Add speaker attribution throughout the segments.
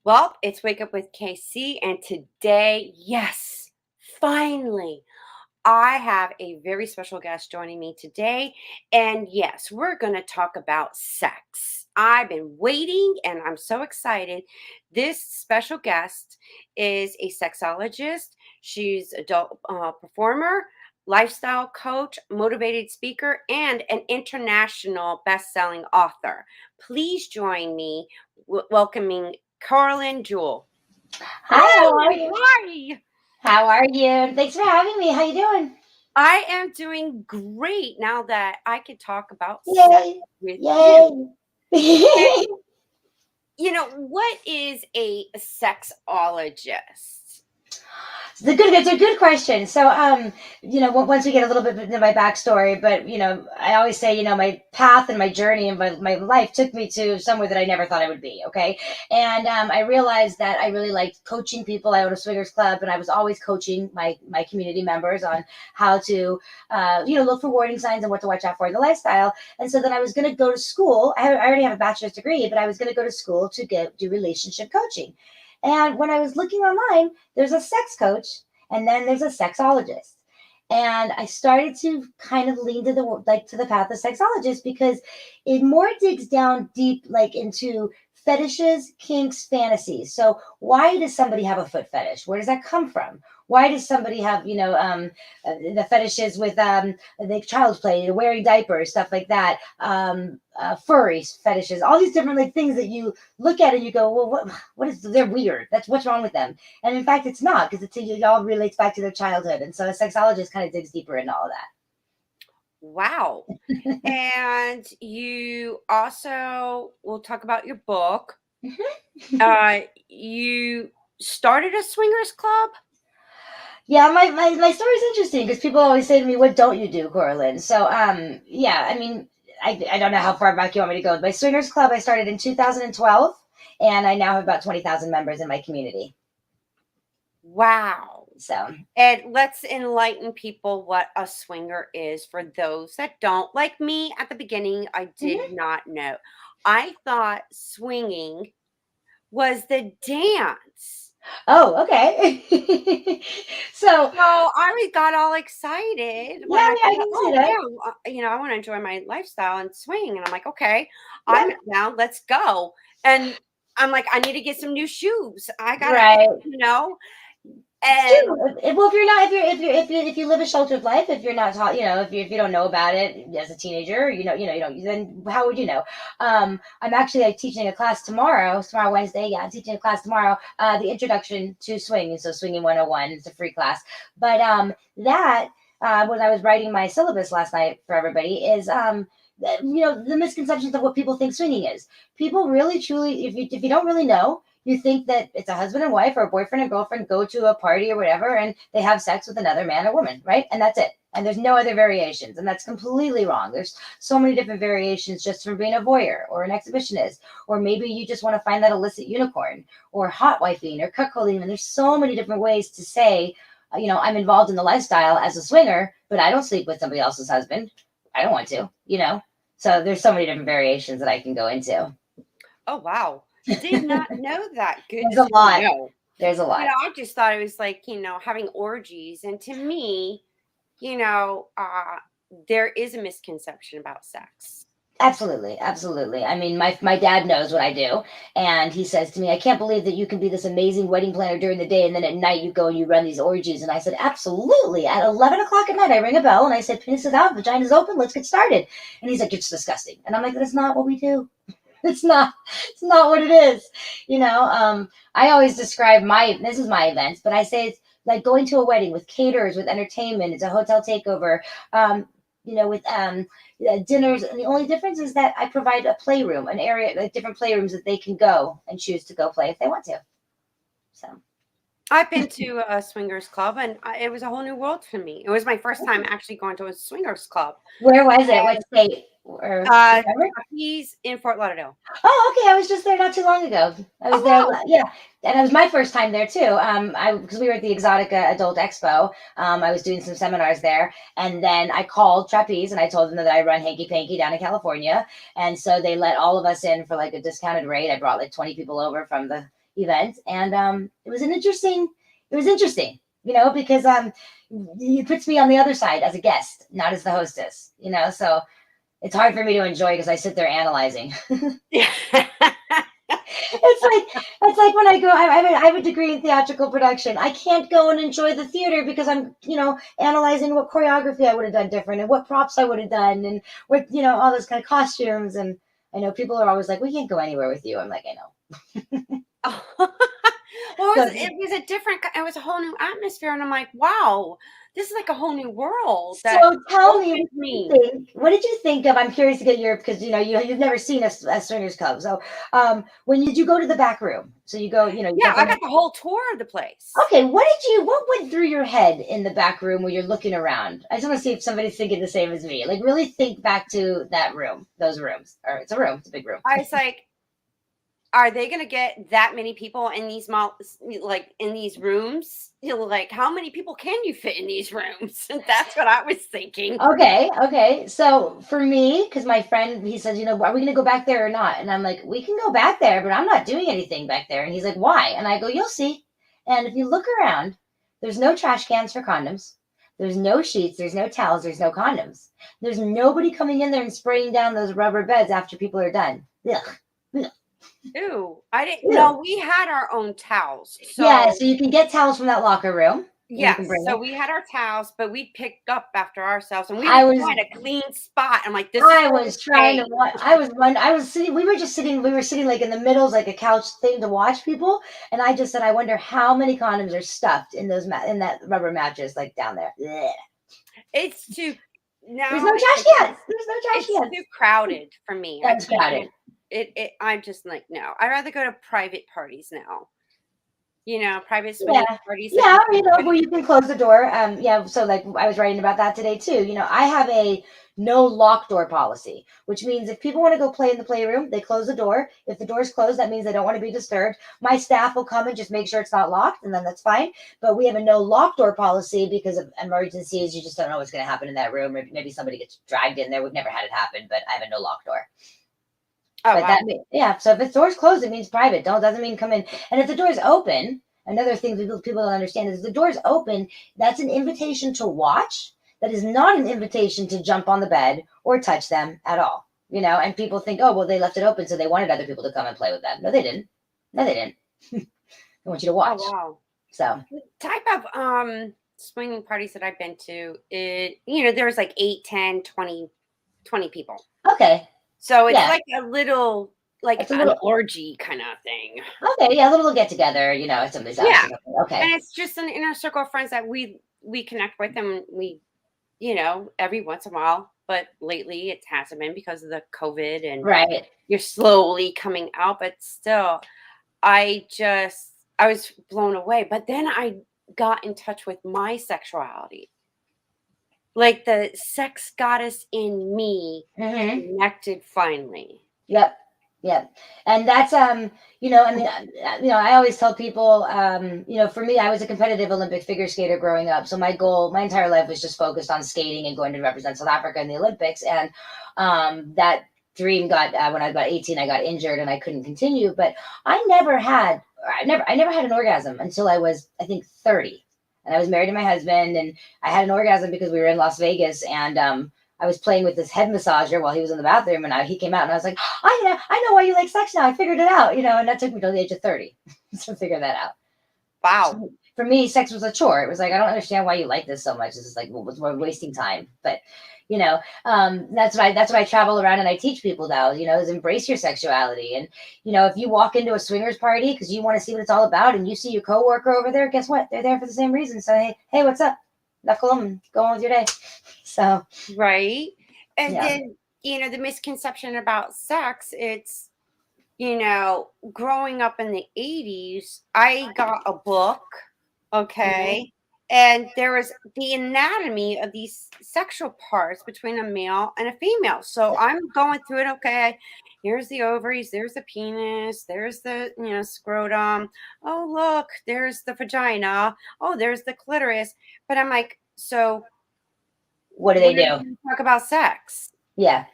Speaker 1: Well, it's Wake Up with KC, and today, yes, finally, I have a very special guest joining me today. And yes, we're going to talk about sex. I've been waiting and I'm so excited. This special guest is a sexologist, she's adult performer, lifestyle coach, motivated speaker, and an international best-selling author. Please join me welcoming Coralyn Jewel.
Speaker 2: Hi, how are
Speaker 1: Coralyn,
Speaker 2: you?
Speaker 1: hi.
Speaker 2: How are you? Thanks for having me. How you doing?
Speaker 1: I am doing great now that I could talk about sex
Speaker 2: Yay.
Speaker 1: with you.
Speaker 2: Yay.
Speaker 1: And, what is a sexologist?
Speaker 2: It's a good question. So, once we get a little bit into my backstory, but I always say, my path and my journey and my life took me to somewhere that I never thought I would be. Okay. And I realized that I really liked coaching people. I own a swingers club, and I was always coaching my community members on how to, look for warning signs and what to watch out for in the lifestyle. And so then I was going to go to school. I already have a bachelor's degree, but I was going to go to school to do relationship coaching. And when I was looking online, there's a sex coach and then there's a sexologist. And I started to kind of lean to the path of sexologist because it more digs down deep like into fetishes, kinks, fantasies. So why does somebody have a foot fetish? Where does that come from? Why does somebody have, the fetishes with the child's play, wearing diapers, stuff like that, furry fetishes, all these different like things that you look at and you go, well, what is, they're weird. That's what's wrong with them. And in fact, it's not, because it all relates back to their childhood. And so a sexologist kind of digs deeper into all of
Speaker 1: Wow.
Speaker 2: that.
Speaker 1: And you also will talk about your book.
Speaker 2: Mhm.
Speaker 1: You started a swingers club?
Speaker 2: Yeah, my story's interesting because people always say to me, "What don't you do, Coralyn?" So, yeah, I mean, I don't know how far back you want me to go. My swingers club I started in 2012, and I now have about 20,000 members in my community.
Speaker 1: Wow.
Speaker 2: So,
Speaker 1: And let's enlighten people what a swinger is for those that don't. Like me at the beginning, I did
Speaker 2: mhm.
Speaker 1: not know. I thought swinging was the dance.
Speaker 2: Oh, okay. So,
Speaker 1: So I got all excited
Speaker 2: yeah,
Speaker 1: when I
Speaker 2: I
Speaker 1: found out,
Speaker 2: can see
Speaker 1: oh,
Speaker 2: that.
Speaker 1: yeah, I want to enjoy my lifestyle and swing. And I'm like, okay, I'm
Speaker 2: Yep.
Speaker 1: down. Let's go. And I'm like, I need to get some new shoes. I got to,
Speaker 2: Right. It's
Speaker 1: and
Speaker 2: true. Well, if you're not, if you live a sheltered life, if you're not taught, if you don't know about it as a teenager, you don't. Then how would you know? I'm actually teaching a class tomorrow Wednesday. Yeah, I'm teaching a class tomorrow. The introduction to swing, so swinging 101. It's a free class. But that when I was writing my syllabus last night for everybody is the misconceptions of what people think swinging is. People really truly, if you don't really know, you think that it's a husband and wife or a boyfriend and girlfriend go to a party or whatever and they have sex with another man or woman, right? And that's it. And there's no other variations. And that's completely wrong. There's so many different variations just from being a voyeur or an exhibitionist. Or maybe you just want to find that illicit unicorn or hot wifing or cuckolding. And there's so many different ways to say, I'm involved in the lifestyle as a swinger, but I don't sleep with somebody else's husband. I don't want to. So there's so many different variations that I can go into.
Speaker 1: oh, wow. Did not know that. Good
Speaker 2: There's a
Speaker 1: to
Speaker 2: lot.
Speaker 1: know.
Speaker 2: There's a lot.
Speaker 1: I just thought it was like, having orgies. And to me, you know, uh, there is a misconception about sex.
Speaker 2: Absolutely, absolutely. I mean, my dad knows what I do, and he says to me, "I can't believe that you can be this amazing wedding planner during the day, and then at night you go and you run these orgies." And I said, "Absolutely." At 11 o'clock at night, I ring a bell and I said, "Penis is out, vagina's open. Let's get started." And he's like, "It's disgusting." And I'm like, "That's not what we do. It's not. It's not what it is." I always describe this is my events, but I say it's like going to a wedding with caterers, with entertainment. It's a hotel takeover. With dinners. And the only difference is that I provide a playroom, an area, like different playrooms that they can go and choose to go play if they want to. So,
Speaker 1: I've been to a swingers club and it was a whole new world for me. It was my first time actually going to a swingers club.
Speaker 2: where was it? What state? Or do you remember?
Speaker 1: He's in Fort Lauderdale.
Speaker 2: Oh, okay. I was just there not too long ago. I was there,
Speaker 1: Oh, wow.
Speaker 2: yeah, and it was my first time there too. I because we were at the Exotica Adult Expo. I was doing some seminars there, and then I called Trapeze and I told them that I run Hanky Panky down in California, and so they let all of us in for like a discounted rate. I brought like 20 people over from the event, and it was interesting, because it puts me on the other side as a guest, not as the hostess, so it's hard for me to enjoy because I sit there analyzing.
Speaker 1: Yeah.
Speaker 2: It's like when I go, I have a degree in theatrical production. I can't go and enjoy the theater because I'm, analyzing what choreography I would have done different and what props I would have done and what, all those kind of costumes. And I know people are always like, we can't go anywhere with you. I'm like, I know.
Speaker 1: Well,
Speaker 2: So,
Speaker 1: it was a different, it was a whole new atmosphere, and I'm like, wow, this is like a whole new world
Speaker 2: so
Speaker 1: that
Speaker 2: tell me,
Speaker 1: opened me.
Speaker 2: what did you think of? I'm curious to get your, because you've never seen a swingers club. So, when did you go to the back room? So you go, you
Speaker 1: Yeah,
Speaker 2: jump
Speaker 1: I
Speaker 2: on
Speaker 1: got
Speaker 2: the.
Speaker 1: the whole tour of the place.
Speaker 2: Okay, what went through your head in the back room when you're looking around? I just want to see if somebody's thinking the same as me. Like, really think back to that room, those rooms. Or it's a room, it's a big room.
Speaker 1: I was like, are they going to get that many people in these like in these rooms? Like, how many people can you fit in these rooms? That's what I was thinking.
Speaker 2: Okay. So for me, because my friend, he says, are we going to go back there or not? And I'm like, we can go back there, but I'm not doing anything back there. And he's like, why? And I go, you'll see. And if you look around, there's no trash cans for condoms. There's no sheets. There's no towels. There's no condoms. There's nobody coming in there and spraying down those rubber beds after people are done. Ugh. Ugh.
Speaker 1: Ooh, I didn't
Speaker 2: Ew.
Speaker 1: know we had our own towels.
Speaker 2: Yeah,
Speaker 1: So
Speaker 2: so you can get towels from that locker room and you can
Speaker 1: yes,
Speaker 2: bring
Speaker 1: so
Speaker 2: it.
Speaker 1: we had our towels, but we picked up after ourselves, and we
Speaker 2: I
Speaker 1: would
Speaker 2: was
Speaker 1: find a clean spot. I'm like, this is
Speaker 2: I
Speaker 1: where we
Speaker 2: was trying to
Speaker 1: stay.
Speaker 2: watch. I was sitting. We were sitting like in the middle, like a couch thing to watch people. And I just said, I wonder how many condoms are stuffed in in that rubber mattress, like down there. Ugh.
Speaker 1: It's too
Speaker 2: There's no
Speaker 1: now.
Speaker 2: trash cans. There's no trash
Speaker 1: It's too
Speaker 2: cans.
Speaker 1: crowded for me. I
Speaker 2: That's
Speaker 1: can't.
Speaker 2: crowded.
Speaker 1: I'm just like, no. I'd rather go to private parties now. Private swinging
Speaker 2: Yeah.
Speaker 1: parties that
Speaker 2: Yeah,
Speaker 1: you can kind
Speaker 2: where you can close the door. Yeah, so like I was writing about that today too. I have a no lock door policy, which means if people want to go play in the playroom, they close the door. If the door's closed, that means they don't want to be disturbed. My staff will come and just make sure it's not locked, and then that's fine. But we have a no lock door policy because of emergencies. You just don't know what's going to happen in that room. Maybe somebody gets dragged in there. We've never had it happen, but I have a no lock door.
Speaker 1: oh,
Speaker 2: But
Speaker 1: wow.
Speaker 2: yeah. So if the door's closed, it means private. Don't Doesn't mean come in. And if the door's open, another thing people don't understand is if the door's open, that's an invitation to watch. That is not an invitation to jump on the bed or touch them at all. And people think, oh, well, they left it open, so they wanted other people to come and play with them. No, they didn't. No, they didn't. They want you to
Speaker 1: Oh,
Speaker 2: watch.
Speaker 1: wow.
Speaker 2: So
Speaker 1: The type of swinging parties that I've been to, there was like 8, 10, 20 people.
Speaker 2: okay,
Speaker 1: So it's
Speaker 2: yeah,
Speaker 1: like a little, like
Speaker 2: it's a
Speaker 1: an
Speaker 2: little
Speaker 1: orgy kind of thing.
Speaker 2: okay, yeah, a little get together, at somebody's house
Speaker 1: Yeah.
Speaker 2: or something. Okay,
Speaker 1: And it's just an inner circle of friends that we connect with, and we, every once in a while, but lately it hasn't been because of the COVID, and
Speaker 2: right.
Speaker 1: you're slowly coming out, but still, I was blown away. But then I got in touch with my sexuality. Like the sex goddess in me
Speaker 2: Mm-hmm.
Speaker 1: connected finally.
Speaker 2: Yep. Yep. And that's I mean, I always tell people, for me, I was a competitive Olympic figure skater growing up. So my goal, my entire life was just focused on skating and going to represent South Africa in the Olympics. And that dream got when I was about 18, I got injured and I couldn't continue. But I never had an orgasm until I was, I think, 30. And I was married to my husband, and I had an orgasm because we were in Las Vegas, and I was playing with this head massager while he was in the bathroom, and he came out, and I was like, I know why you like sex now. I figured it out, and that took me till the age of 30 to figure that out.
Speaker 1: Wow.
Speaker 2: So for me, sex was a chore. It was like, I don't understand why you like this so much. It's just like, well, we're wasting time. But that's what I travel around and I teach people now. Is embrace your sexuality. And if you walk into a swingers party because you want to see what it's all about, and you see your coworker over there, guess what? They're there for the same reason. So hey, what's up? Knuckle them and go on with your day. So
Speaker 1: Right. And
Speaker 2: yeah.
Speaker 1: then, the misconception about sex, it's, growing up in the 80s, I got a book,
Speaker 2: Mhm.
Speaker 1: okay? And there was the anatomy of these sexual parts between a male and a female. So I'm going through it, okay? Here's the ovaries, there's the penis, there's the, scrotum. Oh, look, there's the vagina. Oh, there's the clitoris. But I'm like, so
Speaker 2: What do they
Speaker 1: when are we
Speaker 2: do?
Speaker 1: going to talk about sex?
Speaker 2: Yeah.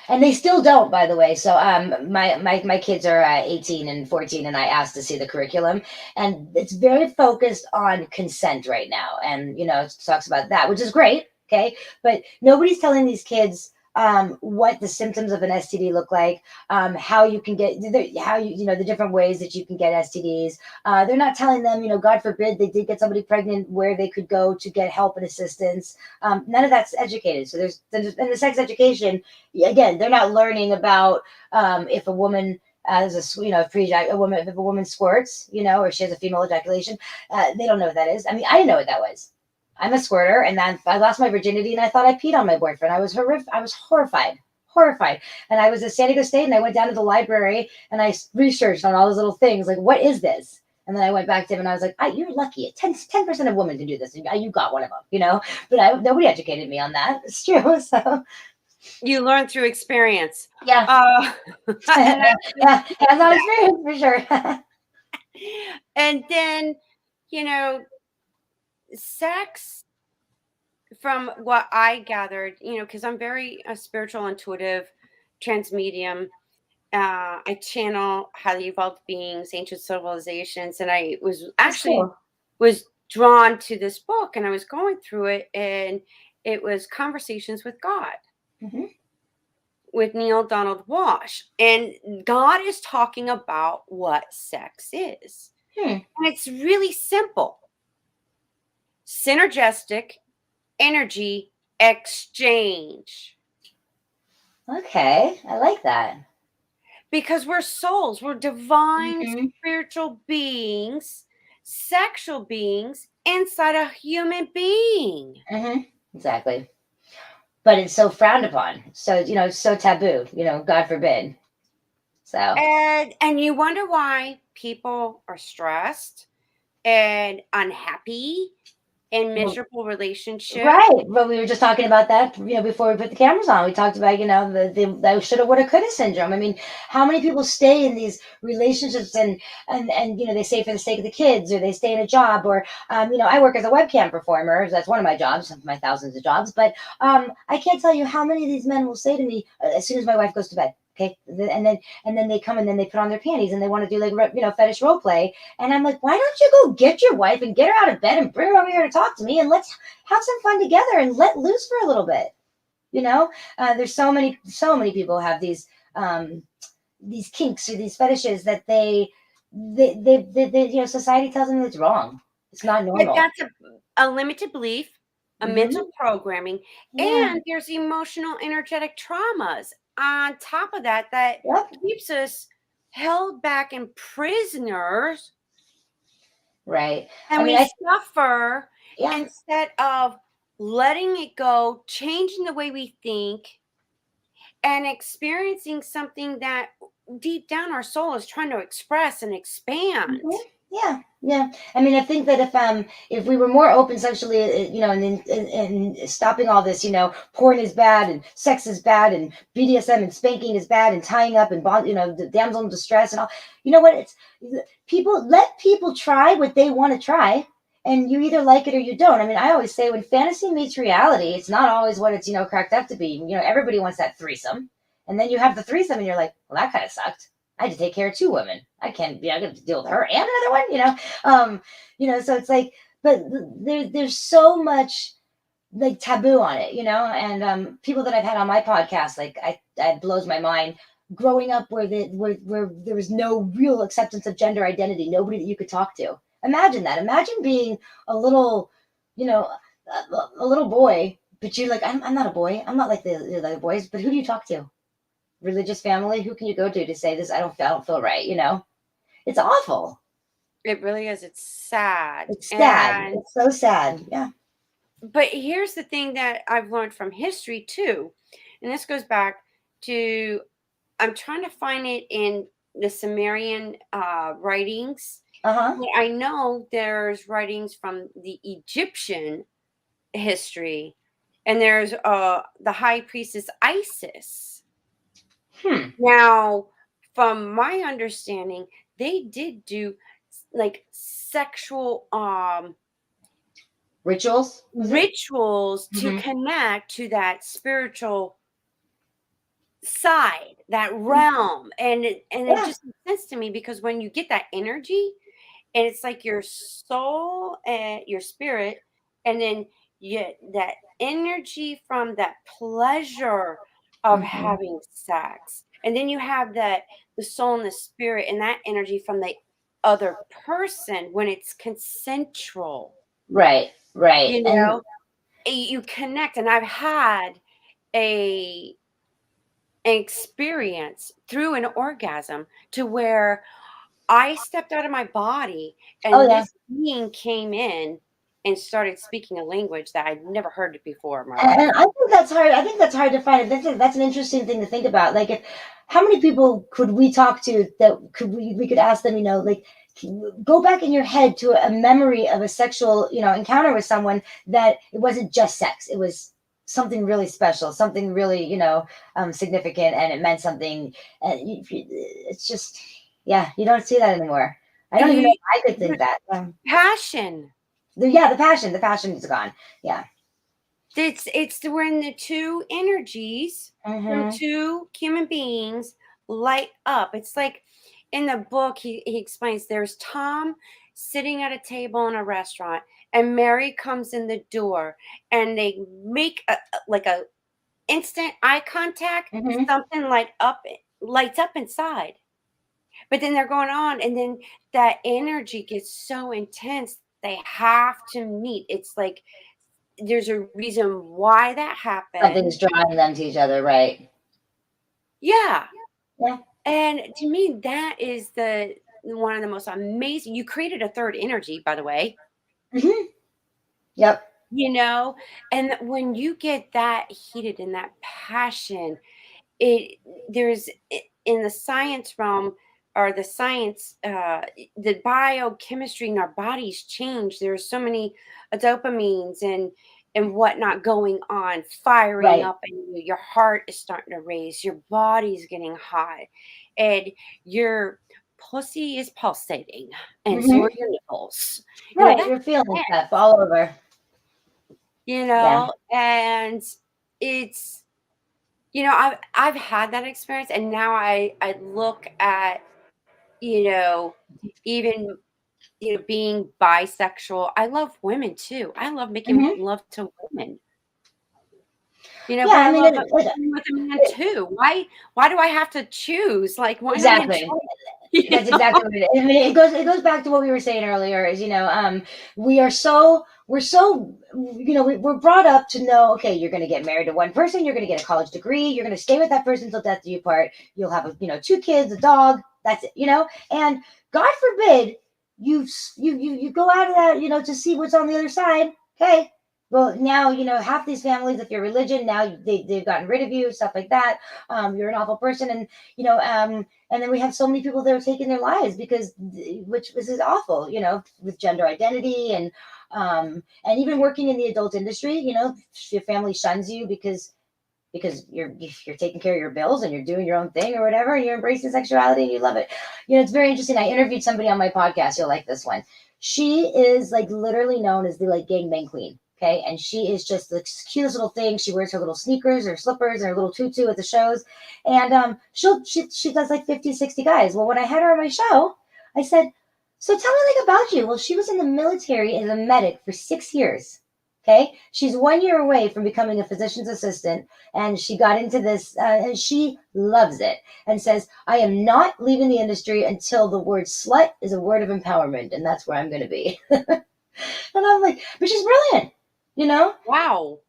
Speaker 2: And they still don't, by the way. So my kids are 18 and 14, and I asked to see the curriculum, and it's very focused on consent right now, and it talks about that, which is great. Okay, but nobody's telling these kids what the symptoms of an STD look like, how you can get how the different ways that you can get STDs. They're not telling them, God forbid they did get somebody pregnant, where they could go to get help and assistance. None of that's educated. So there's in the sex education, again, they're not learning about if a woman has if a woman squirts, or she has a female ejaculation. They don't know what that is. I mean, I didn't know what that was. I'm a squirter, and then I lost my virginity, and I thought I peed on my boyfriend. I was horrific. I was horrified. And I was at San Diego State, and I went down to the library, and I researched on all those little things, like, what is this? And then I went back to him, and I was like, "You're lucky. 10% of women can do this, and you got one of them." But nobody educated me on that. It's true. So
Speaker 1: You learn through experience.
Speaker 2: yeah,
Speaker 1: And I
Speaker 2: yeah,
Speaker 1: appreciate
Speaker 2: hands-on
Speaker 1: that.
Speaker 2: experience for sure.
Speaker 1: And then, you know, sex, from what I gathered, because I'm very spiritual, intuitive, transmedium. I channel highly evolved beings, ancient civilizations, and I was
Speaker 2: That's
Speaker 1: actually
Speaker 2: cool.
Speaker 1: was drawn to this book, and I was going through it, and it was Conversations with God
Speaker 2: Hmm.
Speaker 1: with Neil Donald Walsh, and God is talking about what sex is,
Speaker 2: Hmm.
Speaker 1: and it's really simple: synergistic energy exchange.
Speaker 2: Okay, I like that.
Speaker 1: Because we're souls, we're divine
Speaker 2: Hmm.
Speaker 1: spiritual beings, sexual beings inside a human being.
Speaker 2: Hmm. Exactly. But it's so frowned upon. So, it's so taboo, God forbid. So,
Speaker 1: And you wonder why people are stressed and unhappy in
Speaker 2: well,
Speaker 1: miserable relationships.
Speaker 2: right. But we were just talking about that, before we put the cameras on. We talked about, the shoulda, woulda, coulda syndrome. I mean, how many people stay in these relationships, and they stay for the sake of the kids, or they stay in a job, or, I work as a webcam performer. That's one of my jobs, of my thousands of jobs. But I can't tell you how many of these men will say to me, as soon as my wife goes to bed. Okay, and then they come, and then they put on their panties, and they want to do, like, fetish role play, and I'm like, why don't you go get your wife and get her out of bed and bring her over here to talk to me, and let's have some fun together and let loose for a little bit. There's so many people have these kinks or these fetishes that society tells them it's wrong. It's not
Speaker 1: But
Speaker 2: normal.
Speaker 1: that's a limited belief, a mental
Speaker 2: Hmm.
Speaker 1: programming,
Speaker 2: Yeah.
Speaker 1: and there's emotional energetic traumas on top of that that
Speaker 2: Yep.
Speaker 1: keeps us held back and prisoners,
Speaker 2: Right. I
Speaker 1: and
Speaker 2: mean,
Speaker 1: we suffer
Speaker 2: yeah.
Speaker 1: instead of letting it go, changing the way we think, and experiencing something that deep down our soul is trying to express and expand.
Speaker 2: Mhm. Yeah, yeah. I mean, I think that if we were more open sexually, and stopping all this, porn is bad, and sex is bad, and BDSM and spanking is bad, and tying up, and bond, the damsel in distress and all. You know what? It's let people try what they want to try, and you either like it or you don't. I mean, I always say, when fantasy meets reality, it's not always what it's cracked up to be. Everybody wants that threesome, and then you have the threesome, and you're like, well, that kind of sucked. I had to take care of two women. I can't be. I got to deal with her and another one. So it's like, but there's so much, like, taboo on it, and people that I've had on my podcast, like, it blows my mind. Growing up where there was no real acceptance of gender identity, nobody that you could talk to. Imagine that. Imagine being a little, a little boy, but you're like, I'm not a boy. I'm not like the other boys. But who do you talk to? Religious family? Who can you go to say this? I don't feel right. It's awful.
Speaker 1: It really is. It's sad.
Speaker 2: It's sad.
Speaker 1: And
Speaker 2: It's so sad. Yeah.
Speaker 1: but here's the thing that I've learned from history too. And this goes back to, I'm trying to find it in the Sumerian writings.
Speaker 2: Uh-huh.
Speaker 1: But I know there's writings from the Egyptian history, and there's the high priestess Isis.
Speaker 2: Hmm.
Speaker 1: Now, from my understanding, they did do like sexual
Speaker 2: Rituals, was it?
Speaker 1: rituals to
Speaker 2: Hmm.
Speaker 1: connect to that spiritual side, that realm, and it
Speaker 2: Yeah.
Speaker 1: just makes sense to me because when you get that energy, and it's like your soul and your spirit, and then you that energy from that pleasure of
Speaker 2: Hmm.
Speaker 1: having sex, and then you have that the soul and the spirit and that energy from the other person when it's consensual,
Speaker 2: Right. Right.
Speaker 1: you
Speaker 2: And
Speaker 1: know, you connect. And I've had a experience through an orgasm to where I stepped out of my body
Speaker 2: oh
Speaker 1: and
Speaker 2: yeah.
Speaker 1: this being came in and started speaking a language that I'd never heard it before in my
Speaker 2: And
Speaker 1: life.
Speaker 2: I think that's hard. I think that's hard to find. That's an interesting thing to think about. Like, if how many people could we talk to that could we could ask them? Like, go back in your head to a memory of a sexual encounter with someone that it wasn't just sex. It was something really special, something really significant, and it meant something. And it's just yeah, you don't see that anymore. I don't even know
Speaker 1: You,
Speaker 2: if I could think that.
Speaker 1: passion.
Speaker 2: The passion is gone. Yeah.
Speaker 1: It's when the two energies from
Speaker 2: Hmm.
Speaker 1: two human beings light up. It's like in the book he explains there's Tom sitting at a table in a restaurant and Mary comes in the door and they make like a instant eye contact,
Speaker 2: Hmm.
Speaker 1: something lights up inside. But then they're going on and then that energy gets so intense they have to meet. It's like there's a reason why that
Speaker 2: Something's
Speaker 1: happened.
Speaker 2: drawing them to each other, right?
Speaker 1: Yeah.
Speaker 2: Yeah.
Speaker 1: And to me, that is the one of the most amazing. You created a third energy, by the way,
Speaker 2: Hmm. Yep.
Speaker 1: you know, and when you get that heated and that passion, it there's in the science realm or the science the biochemistry in our bodies change. There's so many dopamines and whatnot going on firing
Speaker 2: Right.
Speaker 1: up in you. Your heart is starting to raise, your body's getting hot, and your pussy is pulsating, and so are
Speaker 2: Hmm.
Speaker 1: your nipples.
Speaker 2: Right.
Speaker 1: That's
Speaker 2: You're feeling
Speaker 1: it,
Speaker 2: stuff all over. Yeah.
Speaker 1: and it's I've had that experience, and now I look at, you know, even, being bisexual. I love women too. I love making
Speaker 2: Hmm.
Speaker 1: love to women,
Speaker 2: Yeah.
Speaker 1: but
Speaker 2: I
Speaker 1: I
Speaker 2: mean,
Speaker 1: love being with a man too. Why do I have to choose? Like, why not enjoy,
Speaker 2: exactly.
Speaker 1: you
Speaker 2: That's
Speaker 1: know?
Speaker 2: exactly what it is. I mean, it goes back to what we were saying earlier. Is we're so we're brought up to know. Okay, you're going to get married to one person. You're going to get a college degree. You're going to stay with that person until death do you part. You'll have two kids, a dog. That's it. And God forbid you go out of that to see what's on the other side. Okay. Well, now half these families, if your religion, now they've gotten rid of you, stuff like that. You're an awful person, and and then we have so many people that are taking their lives because which this is awful, with gender identity and even working in the adult industry, your family shuns you because you're taking care of your bills and you're doing your own thing or whatever, and you're embracing sexuality and you love it. It's very interesting. I interviewed somebody on my podcast. You'll like this one. She is like literally known as the like gangbang queen. Okay. And she is just the cutest little thing. She wears her little sneakers or slippers and her little tutu at the shows. And she does like 50, 60 guys. Well, when I had her on my show, I said, so tell me like about you. Well, she was in the military as a medic for 6 years. Okay. She's 1 year away from becoming a physician's assistant, and she got into this and she loves it and says, I am not leaving the industry until the word slut is a word of empowerment, and that's where I'm going to be. And I'm like, but she's brilliant, you know
Speaker 1: Wow.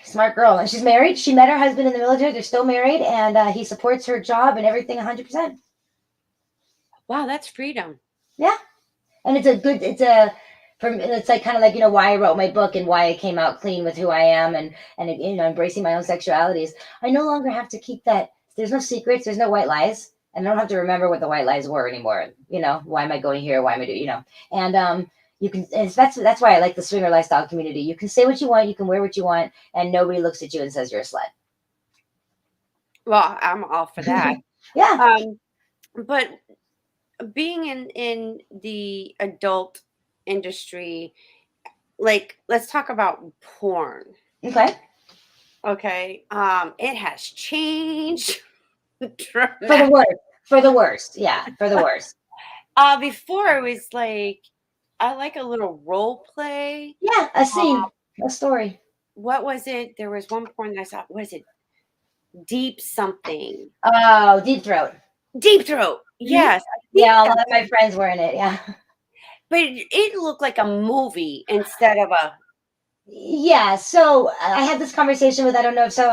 Speaker 2: smart girl. And she's married. She met her husband in the military. They're still married, and he supports her job and everything 100%.
Speaker 1: Wow, that's freedom.
Speaker 2: Yeah. And it's like kind of like why I wrote my book and why I came out clean with who I am, and embracing my own sexualities. I no longer have to keep that. There's no secrets, there's no white lies, and I don't have to remember what the white lies were anymore. Why am I going here, why am I doing, and you can, and that's why I like the swinger lifestyle community. You can say what you want, you can wear what you want, and nobody looks at you and says you're a slut.
Speaker 1: Well, I'm all for that.
Speaker 2: Yeah.
Speaker 1: Um, but being in the adult industry, like, let's talk about porn.
Speaker 2: Okay.
Speaker 1: Okay. It has changed
Speaker 2: For the
Speaker 1: dramatically.
Speaker 2: worst. For the worst. Yeah, for the worst.
Speaker 1: Before it was like I like a little role play.
Speaker 2: Yeah, a
Speaker 1: Uh,
Speaker 2: scene, a story.
Speaker 1: what was it? There was one porn that I saw. Was it Deep something?
Speaker 2: Oh, Deep Throat.
Speaker 1: Deep Throat.
Speaker 2: Mhm.
Speaker 1: Yes, I think
Speaker 2: Yeah, a lot
Speaker 1: that's
Speaker 2: of my friends were in it, yeah.
Speaker 1: but it looked like a movie instead of a
Speaker 2: Yeah, so I had this conversation with I don't know. So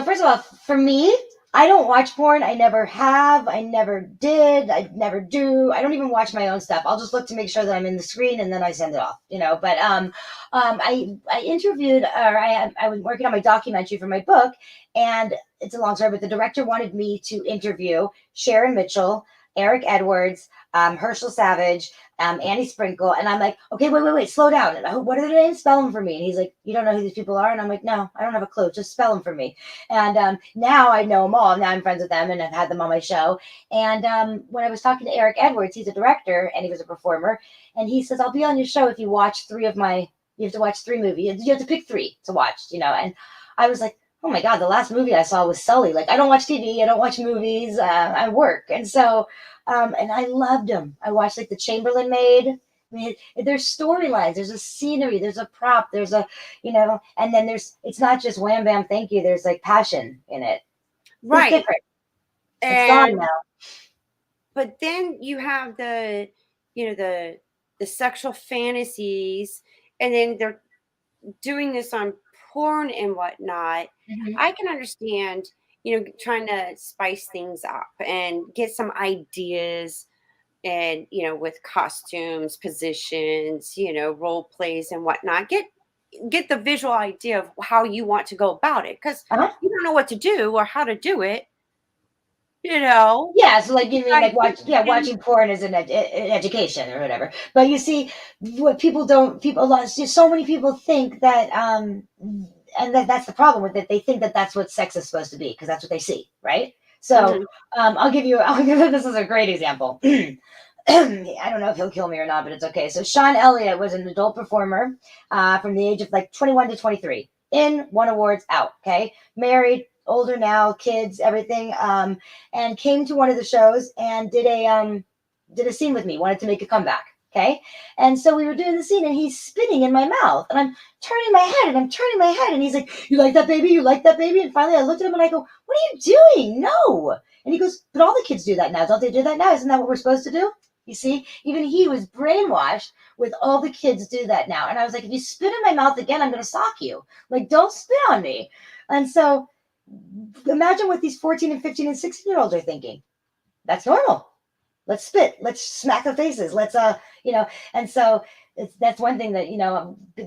Speaker 2: first of all, for me, I don't watch porn. I never have. I never did. I never do. I don't even watch my own stuff. I'll just look to make sure that I'm in the screen and then I send it off. But I interviewed or I was working on my documentary for my book, and it's a long story, but the director wanted me to interview Sharon Mitchell, Eric Edwards, Herschel Savage, Annie Sprinkle, and I'm like, okay, wait, slow down. And what are their names? Spell them for me. And he's like, you don't know who these people are? And I'm like, no, I don't have a clue. Just spell them for me. And now I know them all. Now I'm friends with them, and I've had them on my show. And when I was talking to Eric Edwards, he's a director and he was a performer, and he says, I'll be on your show if you watch three of my. You have to watch three movies. You have to pick three to watch. And I was like, oh my god, the last movie I saw was Sully. Like, I don't watch TV, I don't watch movies, I work, and so and I loved them. I watched like the Chamberlain Maid. I mean, there's storylines, there's a scenery, there's a prop, there's and then it's not just wham bam, thank you. There's like passion in it. It's
Speaker 1: right.
Speaker 2: different. It's gone
Speaker 1: And
Speaker 2: now.
Speaker 1: but then you have the sexual fantasies, and then they're doing this on porn and whatnot.
Speaker 2: Hmm.
Speaker 1: I can understand, trying to spice things up and get some ideas and, with costumes, positions, role plays and whatnot. Get the visual idea of how you want to go about it because
Speaker 2: Uh-huh.
Speaker 1: you don't know what to do or how to do it, you know.
Speaker 2: Yeah, so like you mean like
Speaker 1: Ideas.
Speaker 2: watching porn is an education or whatever. But you see, what people don't people a lot so many people think that and that's the problem with it. They think that that's what sex is supposed to be because that's what they see, right? So
Speaker 1: Mhm.
Speaker 2: I'll give you this is a great example. I don't know if he'll kill me or not, but it's okay. So Sean Elliott was an adult performer from the age of like 21 to 23. In, won awards, out. Okay, married, older now, kids, everything. And came to one of the shows and did a scene with me. Wanted to make a comeback. Okay, and so we were doing the scene, and he's spitting in my mouth, and I'm turning my head, and I'm turning my head, and he's like, "You like that, baby? You like that, baby?" And finally, I looked at him, and I go, "What are you doing? No!" And he goes, "But all the kids do that now. Don't they do that now? Isn't that what we're supposed to do?" You see, even he was brainwashed with all the kids do that now. And I was like, if you spit in my mouth again, I'm going to sock you. Like, don't spit on me. And so imagine what these 14 and 15 and 16-year-olds are thinking. That's normal. Let's spit. Let's smack their faces. And so that's one thing that,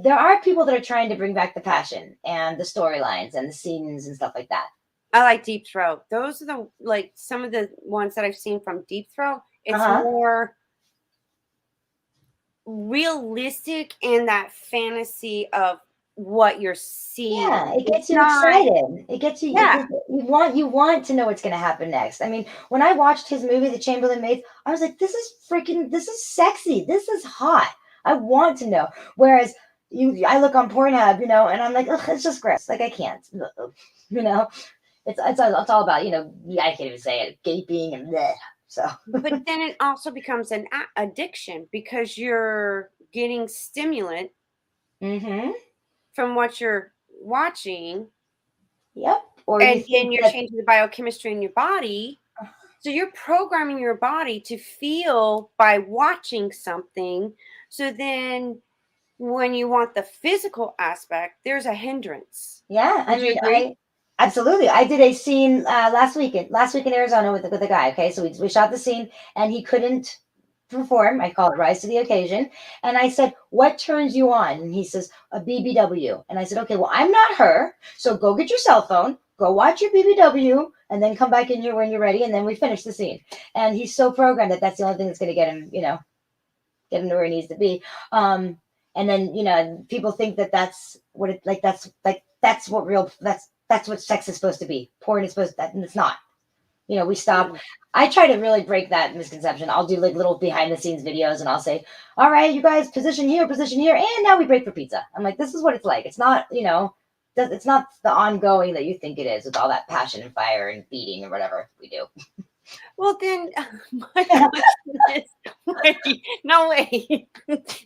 Speaker 2: there are people that are trying to bring back the passion and the storylines and the scenes and stuff like that.
Speaker 1: I like Deep Throat. Those are some of the ones that I've seen from Deep Throat.
Speaker 2: Uh
Speaker 1: It's
Speaker 2: huh.
Speaker 1: more realistic in that fantasy of what you're
Speaker 2: Yeah,
Speaker 1: seeing.
Speaker 2: it
Speaker 1: It's
Speaker 2: gets you
Speaker 1: not.
Speaker 2: excited. It gets you
Speaker 1: Yeah.
Speaker 2: you want to know what's gonna happen next. I mean, when I watched his movie, The Chamberlain Maid, I was like, this is sexy. This is hot. I want to know. Whereas I look on Pornhub, and I'm like, ugh, it's just gross. Like I can't. You know, it's all about, I can't even say it, gaping and bleh. So
Speaker 1: But then it also becomes an addiction because you're getting stimulant
Speaker 2: hmm.
Speaker 1: from what you're watching,
Speaker 2: Yep. Or you
Speaker 1: and
Speaker 2: think
Speaker 1: then you're
Speaker 2: that
Speaker 1: changing the biochemistry in your body. So you're programming your body to feel by watching something. So then when you want the physical aspect, there's a hindrance.
Speaker 2: yeah, I
Speaker 1: Would you
Speaker 2: mean,
Speaker 1: agree?
Speaker 2: I absolutely. I did a scene last week in Arizona with a guy. Okay, so we shot the scene, and he couldn't perform. I call it rise to the occasion, and I said, "What turns you on?" And he says, "A BBW." And I said, "Okay, well, I'm not her, so go get your cell phone, go watch your BBW, and then come back in here when you're ready." And then we finish the scene. And he's so programmed that that's the only thing that's going to get him to where he needs to be. And then people think that that's what it like. That's what real. That's what sex is supposed to be. Porn is supposed to, that, and it's not. We stop.
Speaker 1: Mm.
Speaker 2: I try to really break that misconception. I'll do like little behind the scenes videos, and I'll say, "All right, you guys, position here, and now we break for pizza." I'm like, "This is what it's like. It's not. It's not the ongoing that you think it is with all that passion and fire and beating and whatever we do.
Speaker 1: Well, then my question is, wait, no way.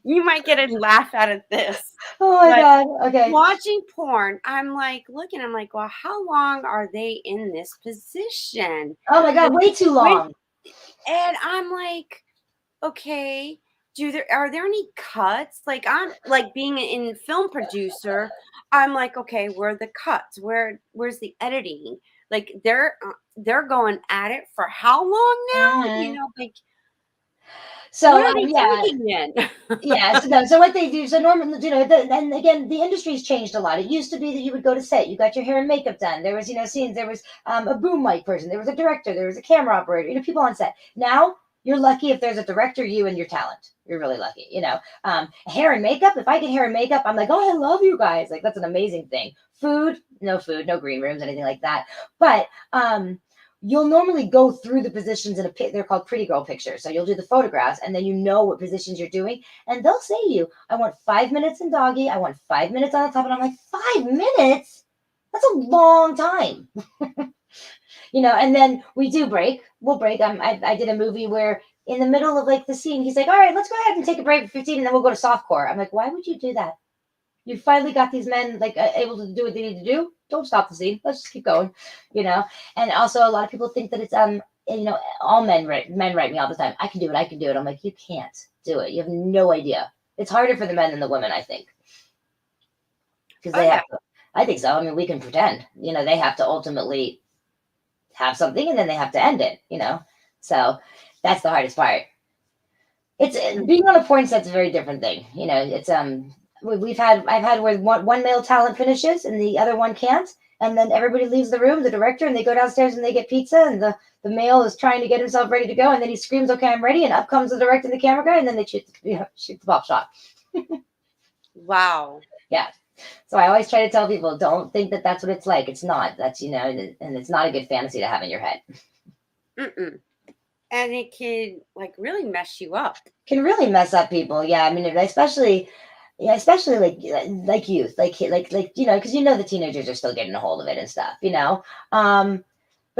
Speaker 1: You might get a laugh out of this,
Speaker 2: Oh my
Speaker 1: but
Speaker 2: God. Okay.
Speaker 1: watching porn, I'm like looking, I'm like, well, how long are they in this position?
Speaker 2: Oh my God.
Speaker 1: Like,
Speaker 2: Way too
Speaker 1: when,
Speaker 2: long.
Speaker 1: and I'm like, okay, are there any cuts? Like, I'm like being in film producer, I'm like, okay, where are the cuts? Where's the editing? Like they're going at it for how long now?
Speaker 2: Mhm.
Speaker 1: Like
Speaker 2: So,
Speaker 1: what are they
Speaker 2: yeah.
Speaker 1: thinking then?
Speaker 2: Yeah, so no, so what they do, so normally, and again, the industry's changed a lot. It used to be that you would go to set, you got your hair and makeup done. There was, scenes, there was a boom mic person, there was a director, there was a camera operator, people on set. Now, you're lucky if there's a director, you and your talent. You're really lucky, hair and makeup. If I get hair and makeup, I'm like, oh, I love you guys. Like, that's an amazing thing. Food, no green rooms, anything like that. But, you'll normally go through the positions in they're called pretty girl pictures. So you'll do the photographs and then you know what positions you're doing. And they'll say to you, I want 5 minutes in doggy. I want 5 minutes on the top. And I'm like, 5 minutes? That's a long time. And then we do break. We'll break. I did a movie where in the middle of like the scene, he's like, all right, let's go ahead and take a break for 15 and then we'll go to softcore. I'm like, why would you do that? You finally got these men like able to do what they need to do. Don't stop the scene. Let's just keep going, you know. And also, a lot of people think that it's all men write me all the time. I can do it. I can do it. I'm like, you can't do it. You have no idea. It's harder for the men than the women, I think, because
Speaker 1: Oh
Speaker 2: they
Speaker 1: yeah.
Speaker 2: have to. I think so. I mean, we can pretend. They have to ultimately have something, and then they have to end it. So that's the hardest part. It's being on a porn set's a very different thing. It's I've had where one male talent finishes and the other one can't, and then everybody leaves the room, the director, and they go downstairs and they get pizza, and the male is trying to get himself ready to go, and then he screams, "Okay, I'm ready!" and up comes the director and the camera guy, and then they shoot the pop shot.
Speaker 1: Wow.
Speaker 2: Yeah. So I always try to tell people, don't think that that's what it's like. It's not. That's and it's not a good fantasy to have in your head.
Speaker 1: Mm-mm. And it can like really mess you up.
Speaker 2: Can really mess up people. Yeah, I mean, especially. Yeah, especially like youth, because the teenagers are still getting a hold of it and stuff. But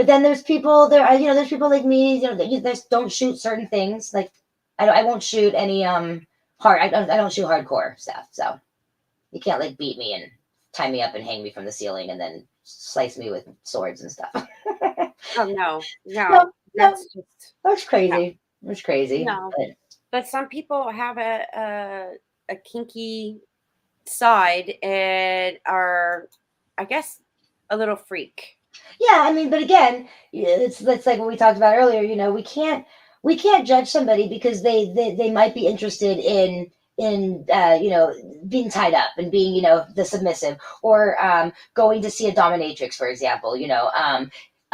Speaker 2: then there's people there's people like me, that you just don't shoot certain things. Like I won't shoot any I don't shoot hardcore stuff. So you can't like beat me and tie me up and hang me from the ceiling and then slice me with swords and stuff.
Speaker 1: Oh no,
Speaker 2: No,
Speaker 1: no,
Speaker 2: no,
Speaker 1: that's just
Speaker 2: that's
Speaker 1: no,
Speaker 2: crazy. That's crazy.
Speaker 1: no. But some people have a kinky side and are, I guess, a little freak.
Speaker 2: Yeah, I mean, but again, it's like what we talked about earlier. We can't judge somebody because they might be interested in being tied up and being the submissive, or going to see a dominatrix, for example.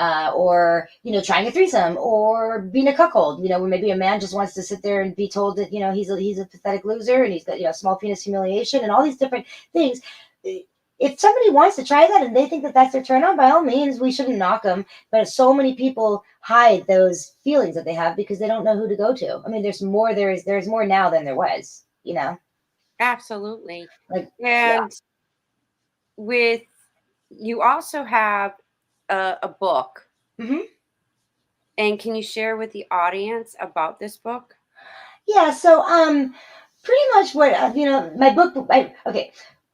Speaker 2: Or trying a threesome, or being a cuckold. Where maybe a man just wants to sit there and be told that he's a pathetic loser and he's got small penis humiliation and all these different things. If somebody wants to try that and they think that that's their turn on, by all means, we shouldn't knock them. But so many people hide those feelings that they have because they don't know who to go to. I mean, there's more. There's more now than there was.
Speaker 1: Absolutely.
Speaker 2: Like, yeah.
Speaker 1: And with you also have a book.
Speaker 2: Hmm.
Speaker 1: And can you share with the audience about this book?
Speaker 2: Yeah. So, pretty much what my book. Okay.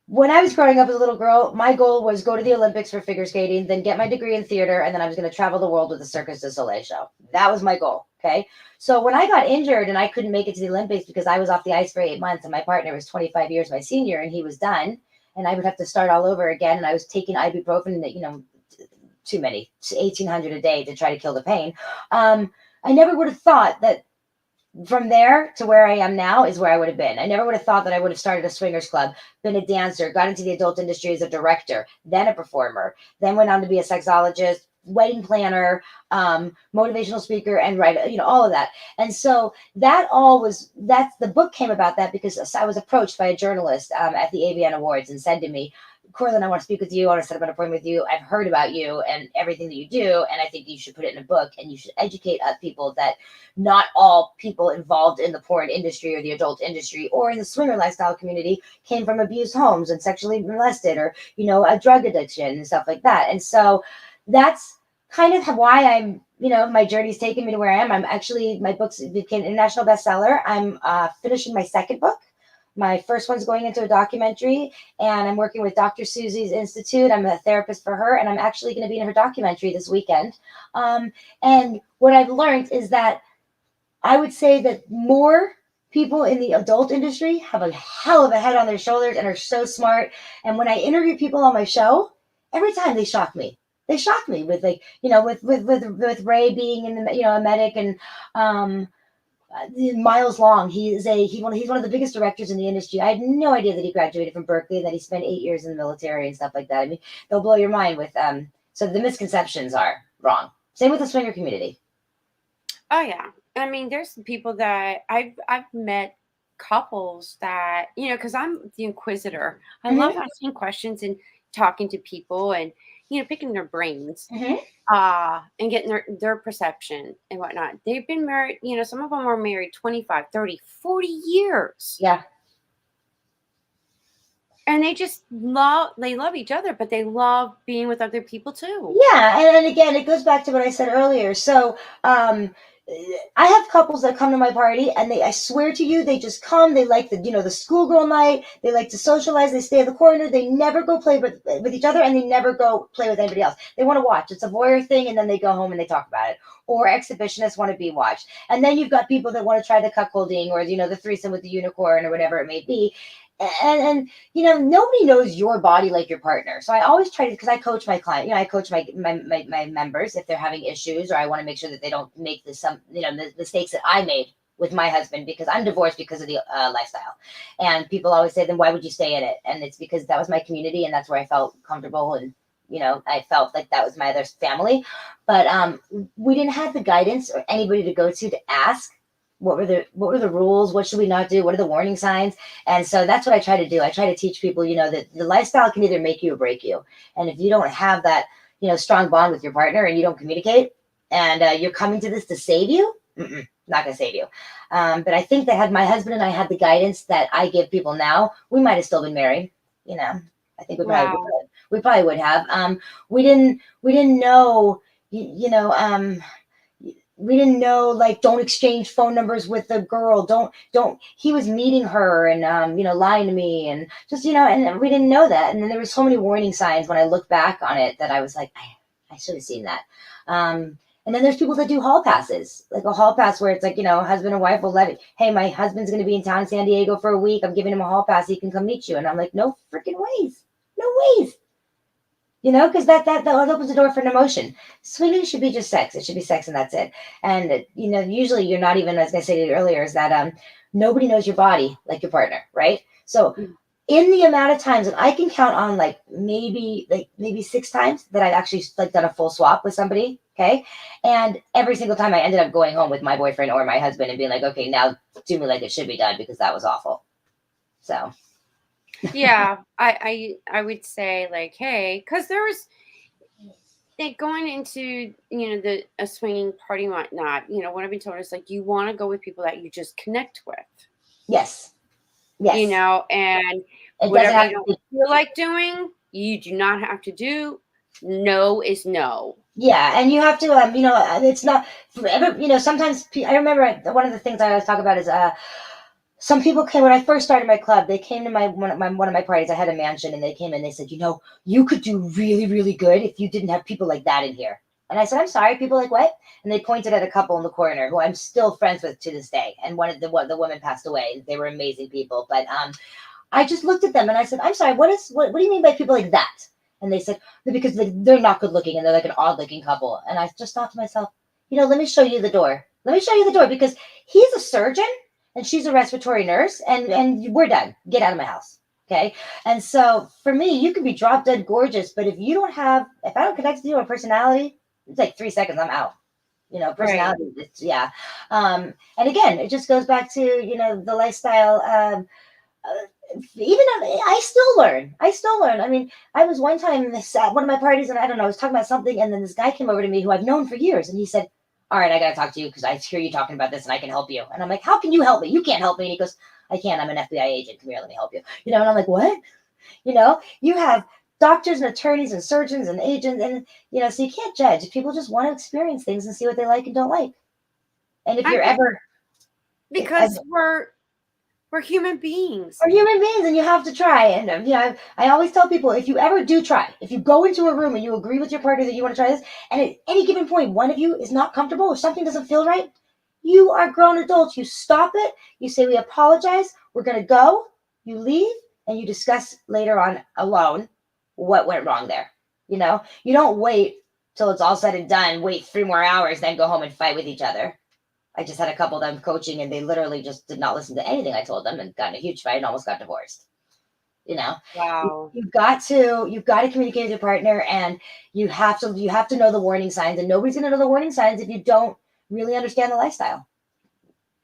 Speaker 2: When I was growing up as a little girl, my goal was go to the Olympics for figure skating, then get my degree in theater, and then I was going to travel the world with the Circus du Soleil show. That was my goal. Okay. So when I got injured and I couldn't make it to the Olympics because I was off the ice for 8 months and my partner was 25 years my senior and he was done, and I would have to start all over again, and I was taking ibuprofen, too many, 1,800 a day to try to kill the pain. I never would have thought that from there to where I am now is where I would have been. I never would have thought that I would have started a swingers club, been a dancer, got into the adult industry as a director, then a performer, then went on to be a sexologist, wedding planner, motivational speaker, and writer, all of that. And so that's the book came about that because I was approached by a journalist at the AVN Awards and said to me, Coralyn, I want to speak with you. I want to set up an appointment with you. I've heard about you and everything that you do, and I think you should put it in a book, and you should educate people that not all people involved in the porn industry or the adult industry or in the swinger lifestyle community came from abused homes and sexually molested, or a drug addiction and stuff like that. And so that's kind of why I'm, my journey's taken me to where I am. I'm actually, my books became an international bestseller. I'm finishing my second book. My first one's going into a documentary, and I'm working with Dr. Susie's Institute. I'm a therapist for her, and I'm actually going to be in her documentary this weekend. And what I've learned is that I would say that more people in the adult industry have a hell of a head on their shoulders and are so smart. And when I interview people on my show, every time they shock me. They shock me with, like, with Ray being in the, a medic, and Miles Long. He's one of the biggest directors in the industry. I had no idea that he graduated from Berkeley and that he spent 8 years in the military and stuff like that. I mean, they'll blow your mind with so the misconceptions are wrong. Same with the swinger community.
Speaker 1: Oh yeah. I mean, there's people that I've met couples that, because I'm the inquisitor. I love
Speaker 2: Mm-hmm.
Speaker 1: asking questions and talking to people and, picking their brains,
Speaker 2: Mm-hmm.
Speaker 1: and getting their perception and whatnot. They've been married, some of them were married 25, 30, 40 years.
Speaker 2: Yeah.
Speaker 1: And they love each other, but they love being with other people too.
Speaker 2: Yeah, and again, it goes back to what I said earlier. So, I have couples that come to my party, and I swear to you, they just come. They like the schoolgirl night. They like to socialize. They stay in the corner. They never go play with each other, and they never go play with anybody else. They want to watch. It's a voyeur thing, and then they go home and they talk about it. Or exhibitionists want to be watched. And then you've got people that want to try the cuckolding, or the threesome with the unicorn, or whatever it may be. And nobody knows your body like your partner. So I always try to, because I coach my client, I coach my members if they're having issues, or I want to make sure that they don't make the mistakes that I made with my husband, because I'm divorced because of the lifestyle. And people always say, then why would you stay in it? And it's because that was my community, and that's where I felt comfortable, and I felt like that was my other family. But we didn't have the guidance or anybody to go to ask what were the rules, what should we not do, what are the warning signs. And so that's what I try to do. I try to teach people, that the lifestyle can either make you or break you. And if you don't have that strong bond with your partner, and you don't communicate, and you're coming to this to save you, not gonna save you. But I think that had my husband and I had the guidance that I give people now, we might have still been married. I think
Speaker 1: Wow.
Speaker 2: we probably would have. We didn't know, we didn't know, like, don't exchange phone numbers with the girl. Don't he was meeting her and lying to me, and just and we didn't know that. And then there were so many warning signs when I look back on it that I was like, I should have seen that. And then there's people that do hall passes, like a hall pass where it's like, husband and wife will let it. Hey, my husband's going to be in town in San Diego for a week. I'm giving him a hall pass. He can come meet you. And I'm like, no freaking ways. No ways. Because that opens the door for an emotion. Swinging should be just sex. It should be sex, and that's it. And usually you're not even, as I said earlier, is that nobody knows your body like your partner, right? So in the amount of times, and I can count on maybe 6 times that I've actually done a full swap with somebody. Okay, and every single time I ended up going home with my boyfriend or my husband and being like, okay, now do me like it should be done, because that was awful. So.
Speaker 1: Yeah, I would say, like, hey, because there was like going into the a swinging party and whatnot. What I've been told is, like, you want to go with people that you just connect with.
Speaker 2: Yes. Yes.
Speaker 1: And
Speaker 2: It doesn't
Speaker 1: whatever
Speaker 2: have
Speaker 1: you
Speaker 2: to
Speaker 1: don't
Speaker 2: be.
Speaker 1: feel like doing, you do not have to do. No is no.
Speaker 2: Yeah, and you have to, it's not forever. Sometimes I remember one of the things I always talk about is, some people came when I first started my club. They came to one of my parties. I had a mansion, and they came and they said, you could do really, really good if you didn't have people like that in here. And I said, I'm sorry, people like what? And they pointed at a couple in the corner who I'm still friends with to this day. And one of the women passed away. They were amazing people, but I just looked at them and I said, I'm sorry, what do you mean by people like that? And they said, because they're not good looking and they're like an odd looking couple. And I just thought to myself, let me show you the door. Let me show you the door, because he's a surgeon and she's a respiratory nurse, and we're done. Get out of my house. Okay. And so for me, you can be drop dead gorgeous, but if I don't connect with you on personality, it's like 3 seconds, I'm out.
Speaker 1: Right.
Speaker 2: Personality, yeah. And again, it just goes back to, the lifestyle. even I still learn. I still learn. I mean, I was one time at one of my parties, and I don't know, I was talking about something, and then this guy came over to me who I've known for years, and he said, "All right, I got to talk to you because I hear you talking about this, and I can help you." And I'm like, "How can you help me? You can't help me." And he goes, "I can. I'm an FBI agent. Come here, let me help you." And I'm like, "What?" You have doctors and attorneys and surgeons and agents, and so you can't judge. People just want to experience things and see what they like and don't like. And if
Speaker 1: I
Speaker 2: you're
Speaker 1: think
Speaker 2: ever, if,
Speaker 1: because we're human beings.
Speaker 2: are human beings and you have to try. And I always tell people, if you ever do try, if you go into a room and you agree with your partner that you want to try this, and at any given point one of you is not comfortable or something doesn't feel right, you are grown adults. You stop it. You say, "We apologize, we're going to go." You leave, and you discuss later on alone what went wrong there. You don't wait till it's all said and done, wait 3 more hours, then go home and fight with each other. I just had a couple that I'm coaching, and they literally just did not listen to anything I told them and got in a huge fight and almost got divorced. You know,
Speaker 1: Wow.
Speaker 2: you've got to communicate with your partner, and you have to know the warning signs. And nobody's gonna know the warning signs if you don't really understand the lifestyle.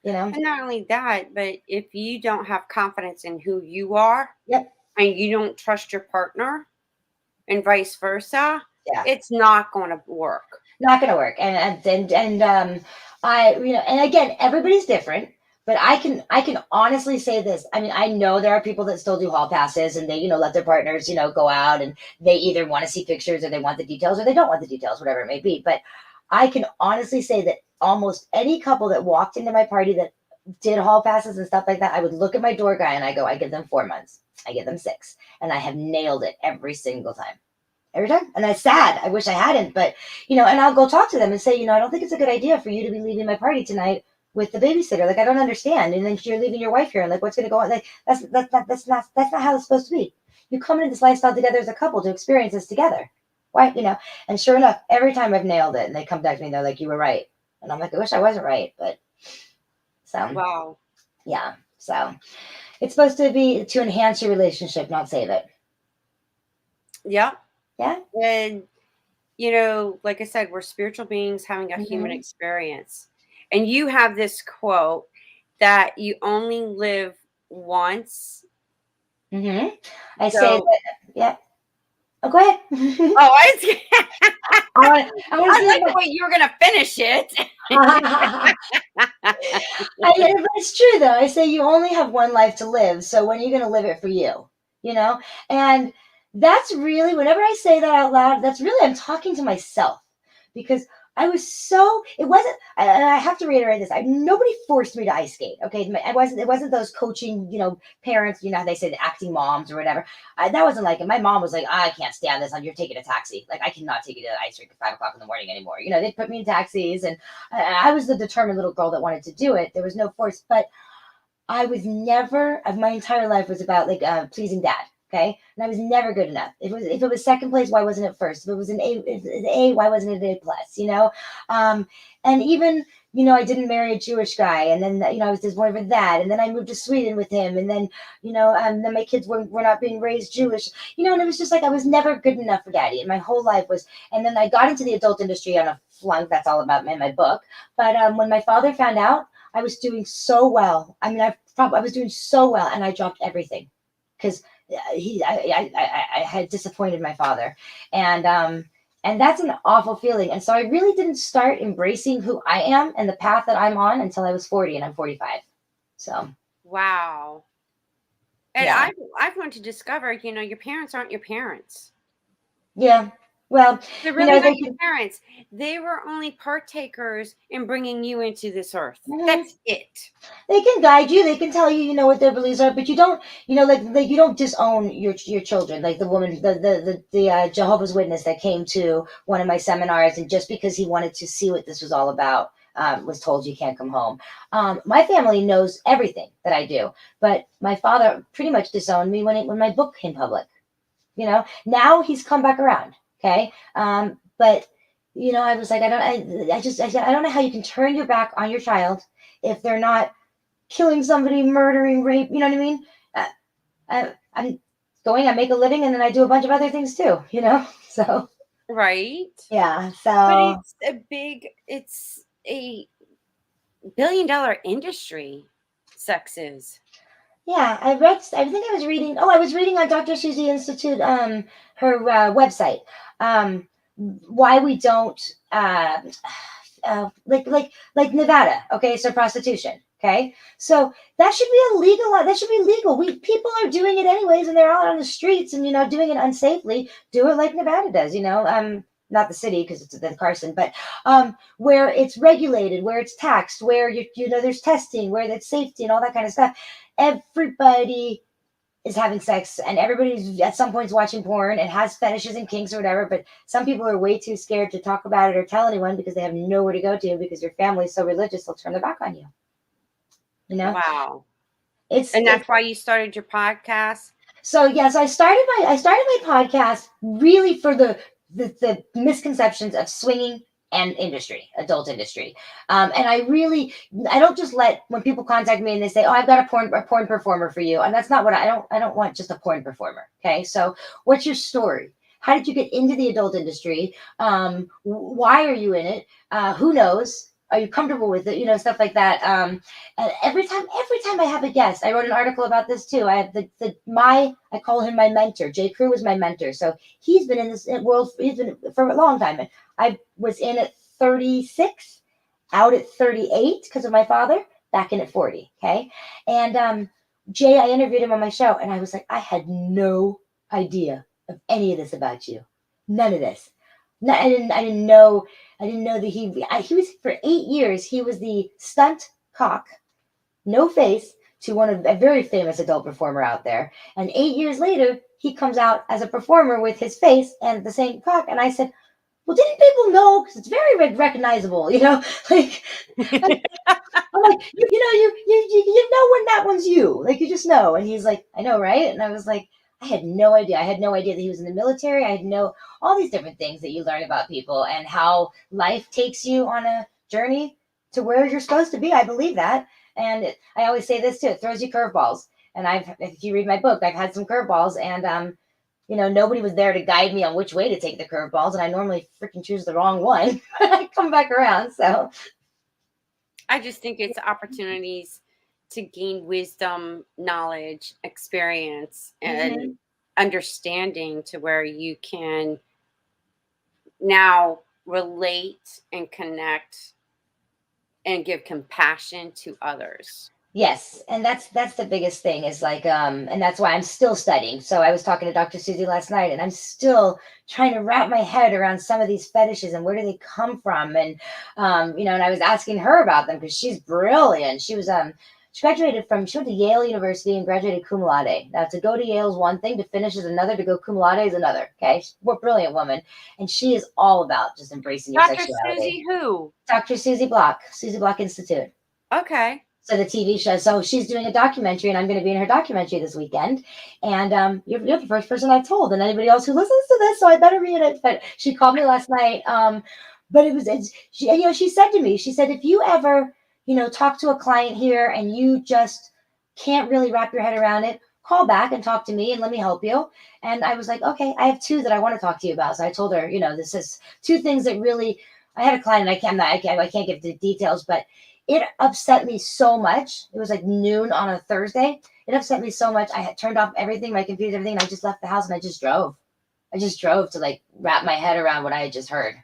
Speaker 2: You know.
Speaker 1: And not only that, but if you don't have confidence in who you are
Speaker 2: Yep.
Speaker 1: and you don't trust your partner and vice versa,
Speaker 2: Yeah.
Speaker 1: it's not going to work.
Speaker 2: Not gonna work. And I and again, everybody's different. But I can honestly say this. I mean, I know there are people that still do hall passes, and they let their partners go out, and they either want to see pictures or they want the details or they don't want the details, whatever it may be. But I can honestly say that almost any couple that walked into my party that did hall passes and stuff like that, I would look at my door guy and I go, "I give them 4 months, I give them 6, and I have nailed it every single time." Every time. And that's sad. I wish I hadn't, but and I'll go talk to them and say, "I don't think it's a good idea for you to be leaving my party tonight with the babysitter. Like, I don't understand." And then you're leaving your wife here, and like, what's going to go on? Like, that's not how it's supposed to be. You come into this lifestyle together as a couple to experience this together. Why, and sure enough, every time I've nailed it, and they come back to me, and they're like, "You were right." And I'm like, "I wish I wasn't right," but so
Speaker 1: Wow.
Speaker 2: yeah. So it's supposed to be to enhance your relationship, not save it.
Speaker 1: Yep.
Speaker 2: Yeah.
Speaker 1: And, like I said, we're spiritual beings having a human
Speaker 2: Hmm.
Speaker 1: experience. And you have this quote that you only live once.
Speaker 2: Hmm. I say
Speaker 1: So,
Speaker 2: that. Yeah. Oh, go ahead.
Speaker 1: oh, I,
Speaker 2: I want to
Speaker 1: I
Speaker 2: see
Speaker 1: like
Speaker 2: if
Speaker 1: the way you were going to finish it.
Speaker 2: my. But it's true though. I say you only have one life to live, so when are you going to live it for you? You know, and that's really whenever I say that out loud, that's really I'm talking to myself because I was so it wasn't. And I have to reiterate this. Nobody forced me to ice skate. Okay, I wasn't. It wasn't those coaching, parents. How they say the acting moms or whatever. That wasn't like it. My mom was like, "I can't stand this. You're taking a taxi. Like, I cannot take you to the ice rink at 5 o'clock in the morning anymore." They put me in taxis, and I was the determined little girl that wanted to do it. There was no force, but I was never. Of my entire life was about like pleasing dad. Okay, and I was never good enough. If it was second place, why wasn't it first? If it was an A, if it was A, why wasn't it A plus? Um, and even I didn't marry a Jewish guy, and then I was disappointed with that, and then I moved to Sweden with him, and then my kids were not being raised Jewish, and it was just like I was never good enough for daddy, and my whole life was. And then I got into the adult industry on a flunk. That's all about in my book. But when my father found out, I was doing so well. I mean, I was doing so well, and I dropped everything because I had disappointed my father, and that's an awful feeling. And so I really didn't start embracing who I am and the path that I'm on until I was 40, and I'm 45. So
Speaker 1: Wow. And
Speaker 2: yeah,
Speaker 1: I've come to discover, your parents aren't your parents.
Speaker 2: yeah. Well,
Speaker 1: They're really not
Speaker 2: they
Speaker 1: your
Speaker 2: could.
Speaker 1: parents. They were only partakers in bringing you into this earth.
Speaker 2: Mhm.
Speaker 1: That's it.
Speaker 2: They can guide you. They can tell you, what their beliefs are, but you don't, like you don't disown your children. Like the woman, the Jehovah's Witness that came to one of my seminars, and just because he wanted to see what this was all about, was told you can't come home. My family knows everything that I do, but my father pretty much disowned me when my book came public. Now he's come back around. Okay, but I was like, I don't know how you can turn your back on your child if they're not killing somebody, murdering, rape. You know what I mean? I'm going, I make a living, and then I do a bunch of other things too. So
Speaker 1: Right?
Speaker 2: yeah.
Speaker 1: But
Speaker 2: So
Speaker 1: it's a billion-dollar industry, sex is.
Speaker 2: Yeah, I read. I think I was reading. Oh, I was reading on Dr. Susie Institute, her website. Why we don't like Nevada. Okay, so prostitution. Okay, so that should be illegal. That should be legal. We people are doing it anyways, and they're out on the streets and doing it unsafely. Do it like Nevada does. Not the city because it's in Carson, but where it's regulated, where it's taxed, where there's testing, where there's safety and all that kind of stuff. Everybody is having sex and everybody's at some points watching porn and has fetishes and kinks or whatever, but some people are way too scared to talk about it or tell anyone because they have nowhere to go to because your family's so religious they'll turn their back on you. you know
Speaker 1: Wow.
Speaker 2: it's
Speaker 1: And
Speaker 2: it's
Speaker 1: that's why you started your podcast?
Speaker 2: So yes, I started my podcast really for the misconceptions of swinging and adult industry, and I don't just let when people contact me and they say, oh, I've got a porn performer for you, and that's not what I don't want just a porn performer. Okay, so what's your story? How did you get into the adult industry? Why are you in it? Who knows? Are you comfortable with it? Stuff like that. And every time I have a guest, I wrote an article about this too. I have I call him my mentor. J. Crew was my mentor. So he's been in this world. He's been for a long time. And I was in at 36, out at 38 because of my father, back in at 40. Okay. And Jay, I interviewed him on my show and I was like, I had no idea of any of this about you. None of this. No, I didn't know that he was for 8 years. He was the stunt cock, no face, to one of a very famous adult performer out there. And 8 years later, he comes out as a performer with his face and the same cock. And I said, "Well, didn't people know? Because it's very recognizable, like." I'm like, you know when that one's you, like you just know. And he's like, I know, right? And I was like, I had no idea. I had no idea that he was in the military. I had no all these different things that you learn about people and how life takes you on a journey to where you're supposed to be. I believe that, and I always say this too: it throws you curveballs. And if you read my book, I've had some curveballs, and nobody was there to guide me on which way to take the curveballs, and I normally freaking choose the wrong one. I come back around, so.
Speaker 1: I just think it's opportunities to gain wisdom, knowledge, experience, and
Speaker 2: Mhm.
Speaker 1: understanding to where you can now relate and connect and give compassion to others.
Speaker 2: Yes, and that's the biggest thing is like and that's why I'm still studying. So I was talking to Dr. Susie last night and I'm still trying to wrap my head around some of these fetishes and where do they come from and and I was asking her about them because she's brilliant. She went to Yale University and graduated cum laude. Now to go to Yale is one thing, to finish is another, to go cum laude is another. Okay, she's a brilliant woman and she is all about just embracing your
Speaker 1: Dr.
Speaker 2: sexuality.
Speaker 1: Susie, who?
Speaker 2: Dr. Susie Block Institute.
Speaker 1: Okay.
Speaker 2: So the TV show. So she's doing a documentary, and I'm going to be in her documentary this weekend. And you're the first person I've told, and anybody else who listens to this, so I better be in it. But she called me last night. But she said to me, she said, if you ever, talk to a client here and you just can't really wrap your head around it, call back and talk to me and let me help you. And I was like, okay, I have two that I want to talk to you about. So I told her, this is two things that really. I had a client, and I can't give the details, but it upset me so much. It was like noon on a Thursday. It upset me so much. I had turned off everything, my computer, everything, and I just left the house and I just drove. I just drove to like wrap my head around what I had just heard.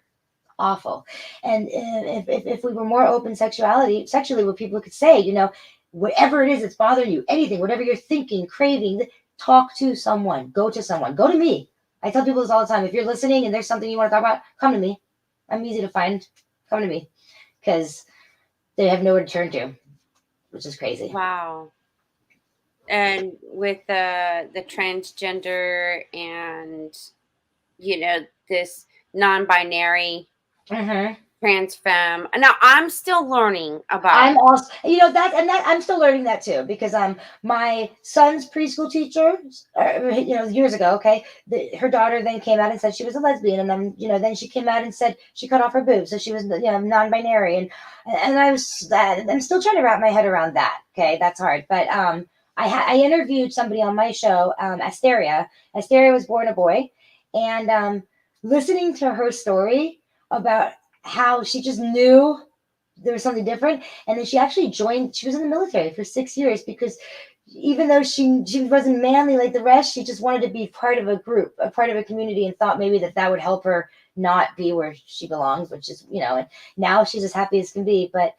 Speaker 2: Awful. And if we were more open sexually, what people could say, whatever it is that's bothering you, anything, whatever you're thinking, craving, talk to someone, go to someone, go to me. I tell people this all the time. If you're listening and there's something you want to talk about, come to me. I'm easy to find. Come to me because they have nowhere to turn to, which is crazy.
Speaker 1: Wow. And with the transgender and this non-binary
Speaker 2: Mm-hmm.
Speaker 1: trans femme. Now I'm still learning about
Speaker 2: I'm also, that I'm still learning that too because my son's preschool teacher, years ago, okay, her daughter then came out and said she was a lesbian, and then then she came out and said she cut off her boobs, so she was non-binary, and I'm still trying to wrap my head around that. Okay, that's hard, but I interviewed somebody on my show, Asteria. Asteria was born a boy, and listening to her story about how she just knew there was something different. And then she actually joined, she was in the military for 6 years because even though she wasn't manly like the rest, she just wanted to be part of a group, a part of a community, and thought maybe that would help her not be where she belongs, which is, and now she's as happy as can be. But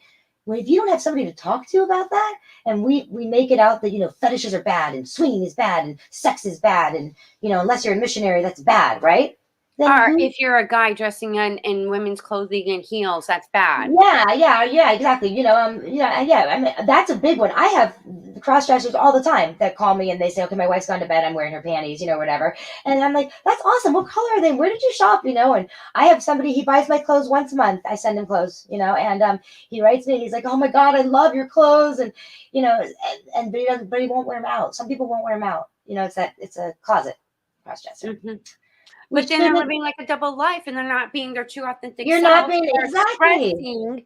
Speaker 2: if you don't have somebody to talk to about that, and we make it out that fetishes are bad and swinging is bad and sex is bad, and unless you're a missionary, that's bad, right? Then
Speaker 1: Or
Speaker 2: who
Speaker 1: if you're a guy dressing in women's clothing and heels, that's bad.
Speaker 2: Yeah, exactly. Yeah. I mean, that's a big one. I have cross dressers all the time that call me and they say, "Okay, my wife's gone to bed. I'm wearing her panties, whatever." And I'm like, "That's awesome. What color are they? Where did you shop?" And I have somebody. He buys my clothes once a month. I send him clothes, and he writes me. And he's like, "Oh my God, I love your clothes," and but he doesn't. But he won't wear them out. Some people won't wear them out. It's a closet cross dresser.
Speaker 1: Hmm.
Speaker 2: We
Speaker 1: But then they're
Speaker 2: shouldn't.
Speaker 1: living like a double life, and they're not being their true authentic
Speaker 2: You're not
Speaker 1: selves.
Speaker 2: being
Speaker 1: They're
Speaker 2: exactly
Speaker 1: expressing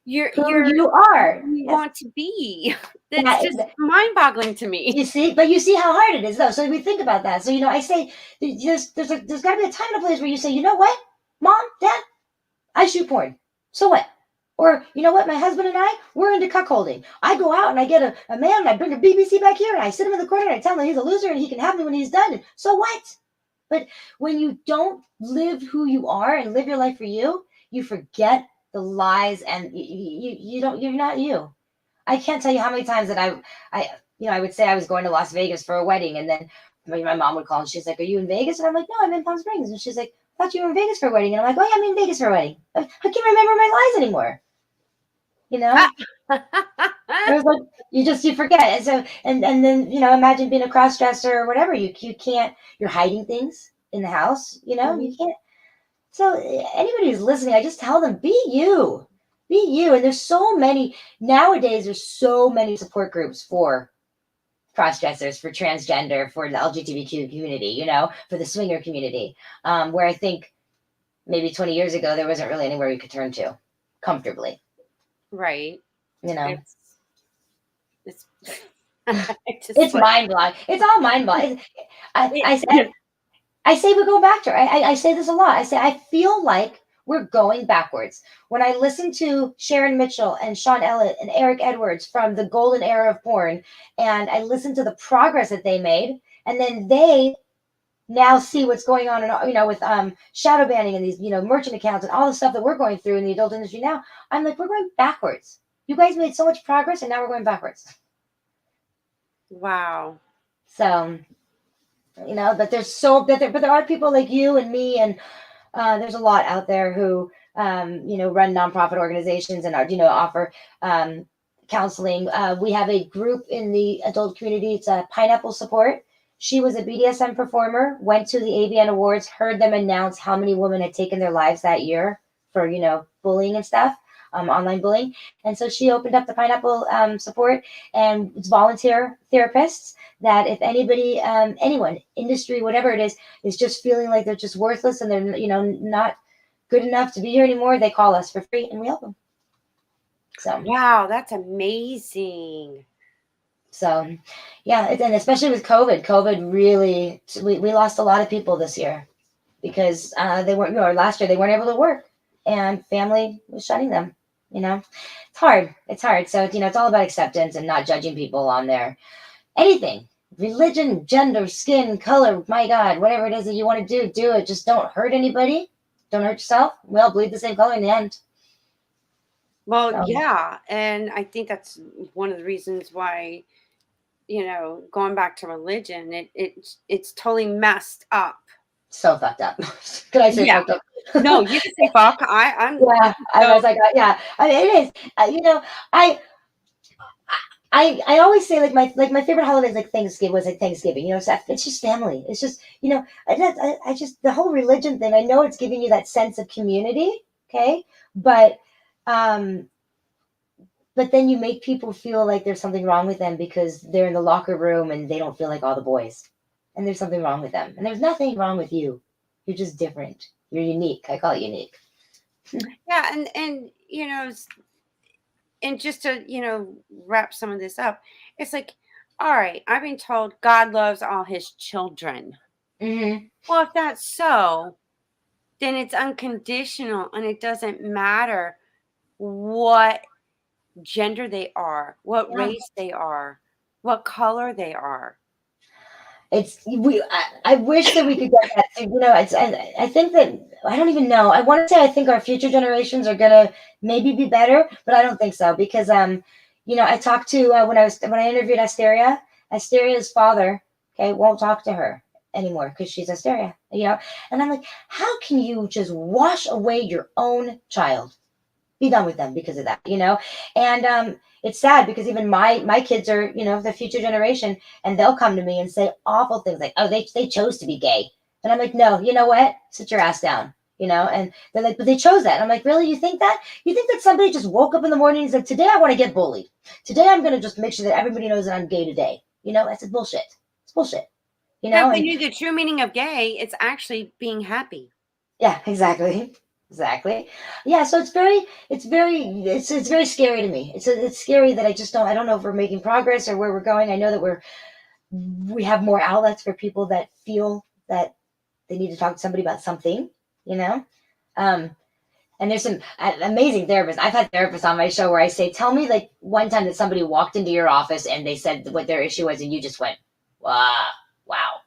Speaker 1: your
Speaker 2: who
Speaker 1: your
Speaker 2: you
Speaker 1: who
Speaker 2: are.
Speaker 1: you
Speaker 2: Yes.
Speaker 1: want to be. That's
Speaker 2: That,
Speaker 1: just mind-boggling to me.
Speaker 2: You see, but you see how hard it is, though. So we think about that. So I say there's got to be a time and a place where you say, you know what, Mom, Dad, I shoot porn. So what? Or you know what, my husband and we're into cuckolding. I go out and I get a man and I bring a BBC back here and I sit him in the corner and I tell him he's a loser and he can have me when he's done. And so what? But when you don't live who you are and live your life for you, you forget the lies and you don't. You're not you. I can't tell you how many times that I would say I was going to Las Vegas for a wedding, and then my mom would call and she's like, "Are you in Vegas?" And I'm like, "No, I'm in Palm Springs." And she's like, "I thought you were in Vegas for a wedding." And I'm like, "Oh yeah, I'm in Vegas for a wedding." I can't remember my lies anymore. You know, it was like you forget. And so and then imagine being a cross dresser or whatever. You can't. You're hiding things in the house. You
Speaker 1: Mhm.
Speaker 2: can't. So anybody who's listening, I just tell them, be you. Be you. And there's so many nowadays, there's so many support groups for cross dressers, for transgender, for the LGBTQ community, for the swinger community. Where I think maybe 20 years ago there wasn't really anywhere you could turn to comfortably,
Speaker 1: Right.
Speaker 2: you know.
Speaker 1: It's it's it's just
Speaker 2: It's
Speaker 1: like
Speaker 2: mind blowing. It's all mind blowing. I,
Speaker 1: it,
Speaker 2: I, I I say we go back to her. I say this a lot. I say I feel like we're going backwards. When I listen to Sharon Mitchell and Sean Ellett and Eric Edwards from the golden era of porn, and I listen to the progress that they made, and then they now see what's going on, with shadow banning and these merchant accounts and all the stuff that we're going through in the adult industry now. I'm like, we're going backwards. You guys made so much progress, and now we're going backwards.
Speaker 1: wow.
Speaker 2: So but there are people like you and me and there's a lot out there who run nonprofit organizations and are offer counseling. We have a group in the adult community. It's a Pineapple Support. She was a BDSM performer, went to the AVN Awards, heard them announce how many women had taken their lives that year for bullying and stuff, online bullying. And so she opened up the Pineapple Support, and it's volunteer therapists that if anybody, anyone, industry, whatever it is just feeling like they're just worthless and they're not good enough to be here anymore, they call us for free and we help them. So
Speaker 1: Wow, that's amazing.
Speaker 2: so yeah, and especially with COVID really we lost a lot of people this year because they weren't, or last year they weren't able to work and family was shutting them. It's hard. So it's all about acceptance and not judging people on their anything, religion, gender, skin, color, my God, whatever it is that you want to do it. Just don't hurt anybody. Don't hurt yourself. We all bleed the same color in the end.
Speaker 1: Well,
Speaker 2: So,
Speaker 1: yeah, and I think that's one of the reasons why, going back to religion, it's totally messed up.
Speaker 2: so fucked up. Could I say
Speaker 1: Yeah.
Speaker 2: fucked up?
Speaker 1: No, you can say fuck. This
Speaker 2: Yeah,
Speaker 1: is
Speaker 2: I
Speaker 1: so
Speaker 2: was like, yeah, I mean, it is. I, I always say like my favorite holiday is like Thanksgiving was like Thanksgiving. So it's just family. It's just I just the whole religion thing. I know it's giving you that sense of community, okay, but um but then you make people feel like there's something wrong with them because they're in the locker room and they don't feel like all the boys. And there's something wrong with them. And there's nothing wrong with you. You're just different. You're unique. I call it unique.
Speaker 1: yeah, and and just to wrap some of this up, it's like, all right, I've been told God loves all his children.
Speaker 2: Hmm.
Speaker 1: Well, if that's so, then it's unconditional and it doesn't matter what gender they are, what
Speaker 2: Yeah.
Speaker 1: race they are. what color they are.
Speaker 2: I wish that we could get that to, I think that I don't even know. I want to say I think our future generations are gonna maybe be better, but I don't think so because I talked to when I interviewed Asteria. Asteria's father, okay, won't talk to her anymore because she's Asteria, and I'm like, how can you just wash away your own child? Be done with them because of that, and it's sad because even my kids are, the future generation, and they'll come to me and say awful things like, oh, they chose to be gay, and I'm like, no, you know what, sit your ass down, and they're like, but they chose that. And I'm like, really? You think that somebody just woke up in the morning and said, today I want to get bullied, today I'm going to just make sure that everybody knows that I'm gay today? I said, bullshit. It's bullshit.
Speaker 1: Now, if they
Speaker 2: And
Speaker 1: knew the true meaning of gay, it's actually being happy.
Speaker 2: yeah, exactly. Exactly. Yeah, so it's very scary to me. It's scary that I don't know if we're making progress or where we're going. I know that we have more outlets for people that feel that they need to talk to somebody about something, you know. Um and there's some amazing therapists. I've had therapists on my show where I say, tell me like one time that somebody walked into your office and they said what their issue was and you just went, wow, wow,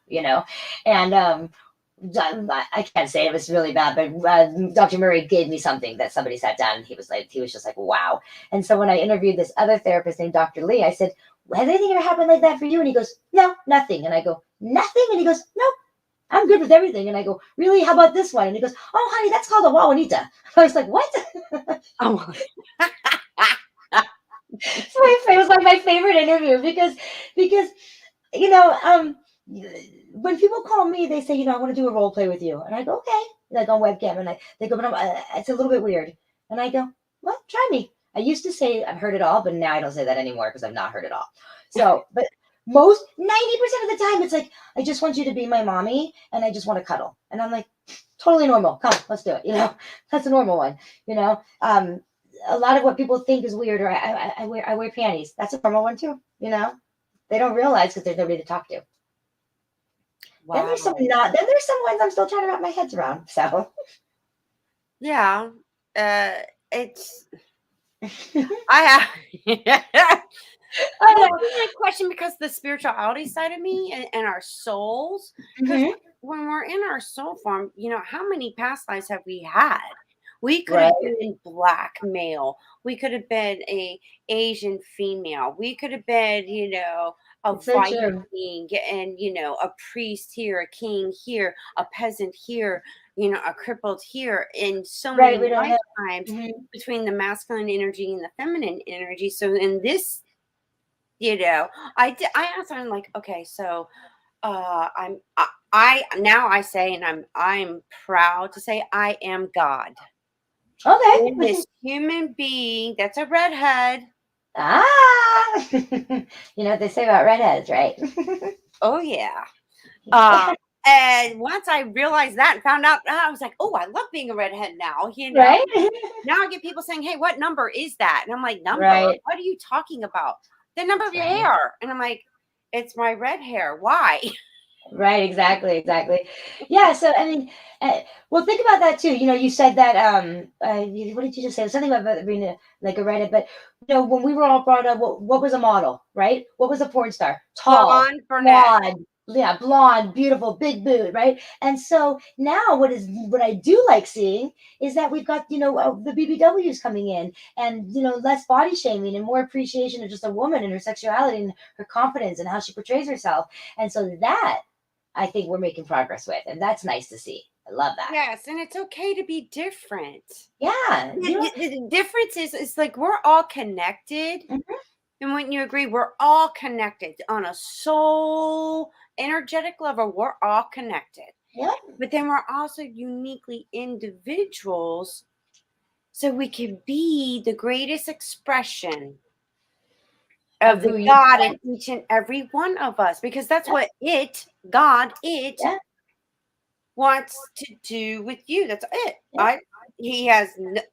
Speaker 2: And I can't say it was really bad, but Dr. Murray gave me something that somebody sat down and he was just like, wow. And so when I interviewed this other therapist named Dr. Lee, I said, has anything ever happened like that for you? And he goes, no, nothing. And I go, nothing? And he goes, nope, I'm good with everything. And I go, really? How about this one? And he goes, oh, honey, that's called a Juanita. I was like, what?
Speaker 1: Oh,
Speaker 2: So it was like my favorite interview because you know, when people call me, they say, I want to do a role play with you. And I go, okay, like on webcam. And they go, but it's a little bit weird. And I go, well, try me. I used to say I've heard it all, but now I don't say that anymore because I've not heard it all. So, but most 90% of the time, it's like, I just want you to be my mommy and I just want to cuddle. And I'm like, totally normal. Come, let's do it. That's a normal one, a lot of what people think is weird, or I wear panties. That's a normal one too, they don't realize because there's nobody to talk to.
Speaker 1: wow.
Speaker 2: Then there's some ones I'm still trying to wrap my heads around. So
Speaker 1: Yeah. Uh, it's I have
Speaker 2: I
Speaker 1: well,
Speaker 2: know.
Speaker 1: I question because the spirituality side of me and our souls, because
Speaker 2: Hmm.
Speaker 1: when we're in our soul form, how many past lives have we had? We could
Speaker 2: Right.
Speaker 1: have been black male. We could have been a Asian female. We could have been, a
Speaker 2: It's so true.
Speaker 1: Viking and, a priest here, a king here, a peasant here, a crippled here, in so
Speaker 2: Right. We
Speaker 1: many
Speaker 2: don't know.
Speaker 1: lifetimes
Speaker 2: Hmm.
Speaker 1: between the masculine energy and the feminine energy. So in this, you know, I asked her, I'm like, okay, so I now I say, and I'm proud to say I am God in
Speaker 2: Okay.
Speaker 1: this human being that's a redhead.
Speaker 2: Ah. You know what they say about redheads, right?
Speaker 1: Oh yeah. Um, and once I realized that and found out, I was like, oh, I love being a redhead now.
Speaker 2: Right.
Speaker 1: Now I get people saying, hey, what number is that? And I'm like, number?
Speaker 2: Right.
Speaker 1: What are you talking about? The number of your
Speaker 2: Right.
Speaker 1: hair. And I'm like, it's my red hair. Why?
Speaker 2: Right, exactly, exactly. Yeah, so I mean, well, think about that too. You said that. What did you just say? Something about being like a Reddit, but when we were all brought up, what was a model, right? What was a porn star? Tall,
Speaker 1: Blonde brunette.
Speaker 2: blonde, yeah, blonde, beautiful, big boot, right? And so now, what I do like seeing is that we've got the BBWs coming in, and less body shaming and more appreciation of just a woman and her sexuality and her confidence and how she portrays herself. And so that I think we're making progress with, and that's nice to see. I love that.
Speaker 1: Yes, and it's okay to be different.
Speaker 2: Yeah,
Speaker 1: The difference is like we're all connected.
Speaker 2: mhm,
Speaker 1: And when you agree, we're all connected on a soul, energetic level. We're all connected.
Speaker 2: yeah,
Speaker 1: But then we're also uniquely individuals. So we can be the greatest expression
Speaker 2: of
Speaker 1: of
Speaker 2: who
Speaker 1: the
Speaker 2: you
Speaker 1: God
Speaker 2: are.
Speaker 1: in each and every one of us. Because that's
Speaker 2: Yeah,
Speaker 1: what God
Speaker 2: yeah,
Speaker 1: wants to do with you. That's it.
Speaker 2: yeah,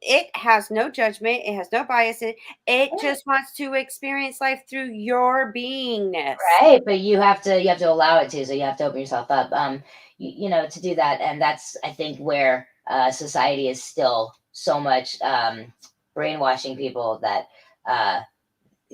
Speaker 1: It has no judgment. It has no bias. It
Speaker 2: yeah.
Speaker 1: just wants to experience life through your beingness.
Speaker 2: Right, but you have to allow it to, so you have to open yourself up, to do that, and that's I think where society is still so much brainwashing people that uh,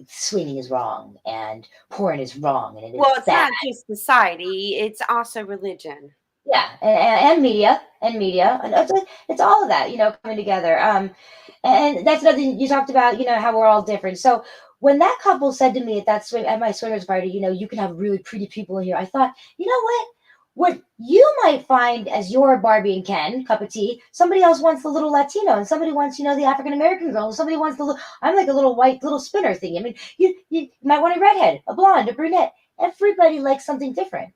Speaker 2: swinging is wrong and porn is wrong and it is
Speaker 1: Well, it's
Speaker 2: bad.
Speaker 1: not just society, it's also religion.
Speaker 2: Yeah, and media, and it's all of that, coming together. And that's another thing you talked about, how we're all different. So when that couple said to me at my swingers party, you can have really pretty people in here, I thought, you know what? What you might find as your Barbie and Ken cup of tea, somebody else wants the little Latino, and somebody wants, the African American girl, and somebody wants the little. I'm like a little white little spinner thing. I mean, you might want a redhead, a blonde, a brunette. Everybody likes something different,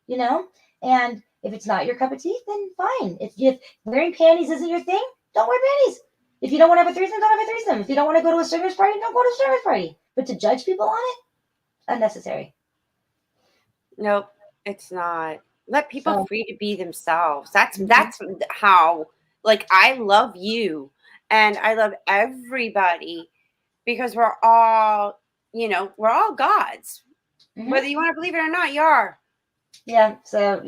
Speaker 2: you know. And if it's not your cup of tea, then fine. If wearing panties isn't your thing, don't wear panties. If you don't want to have a threesome, don't have a threesome. If you don't want to go to a swingers party, don't go to a swingers party. But to judge people on it, unnecessary.
Speaker 1: Nope, it's not. Let people
Speaker 2: So,
Speaker 1: free to be themselves. That's
Speaker 2: mhm.
Speaker 1: that's how, like, I love you and I love everybody because we're all gods.
Speaker 2: Mhm.
Speaker 1: Whether you want to believe it or not, you are.
Speaker 2: Yeah. So,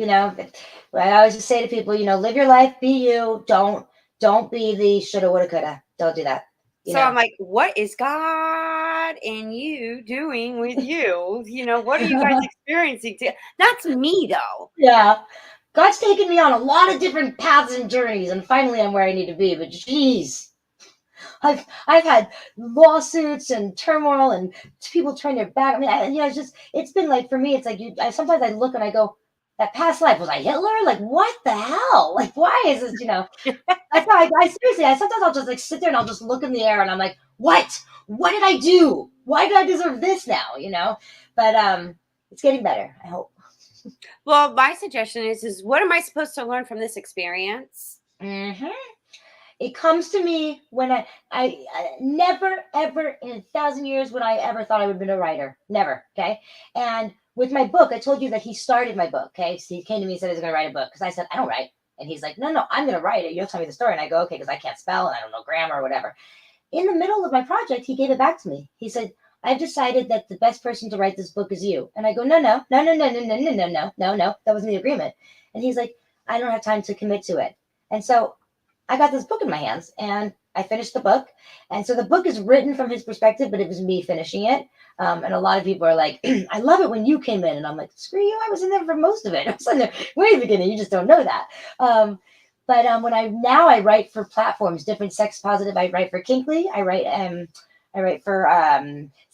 Speaker 2: I always just say to people, live your life, be you. Don't be the shoulda, woulda, coulda. Don't do that. You
Speaker 1: So
Speaker 2: know.
Speaker 1: I'm like, what is God and you doing with you? What are you guys experiencing? That's me though.
Speaker 2: Yeah. God's taken me on a lot of different paths and journeys, and finally I'm where I need to be. But geez, I've had lawsuits and turmoil and people turn their back. I mean, it's been like for me, it's like sometimes I look and I go, that past life was I Hitler? Like what the hell? Like why is this? That's how I seriously. I sometimes I'll just like sit there and I'll just look in the air and I'm like, what? What did I do? Why did I deserve this now? But it's getting better. I hope.
Speaker 1: Well, my suggestion is what am I supposed to learn from this experience?
Speaker 2: Hmm. It comes to me when I never, ever in 1,000 years would I ever thought I would have been a writer. Never. Okay. And with my book, I told you that he started my book. Okay. So he came to me and said he was going to write a book because I said, I don't write. And he's like, no, no, I'm going to write it. You'll tell me the story. And I go, okay, because I can't spell and I don't know grammar or whatever. In the middle of my project, he gave it back to me. He said, I've decided that the best person to write this book is you. And I go, no, no, no, no, no, no, no, no, no, no, no, no. That wasn't the agreement. And he's like, I don't have time to commit to it. And so I got this book in my hands and I finished the book. And so the book is written from his perspective, but it was me finishing it. And a lot of people are like, I love it when you came in. And I'm like, screw you. I was in there for most of it. I was in there way at the beginning. You just don't know that. But when I write for platforms, different sex positive. I write for Kinkly. I write for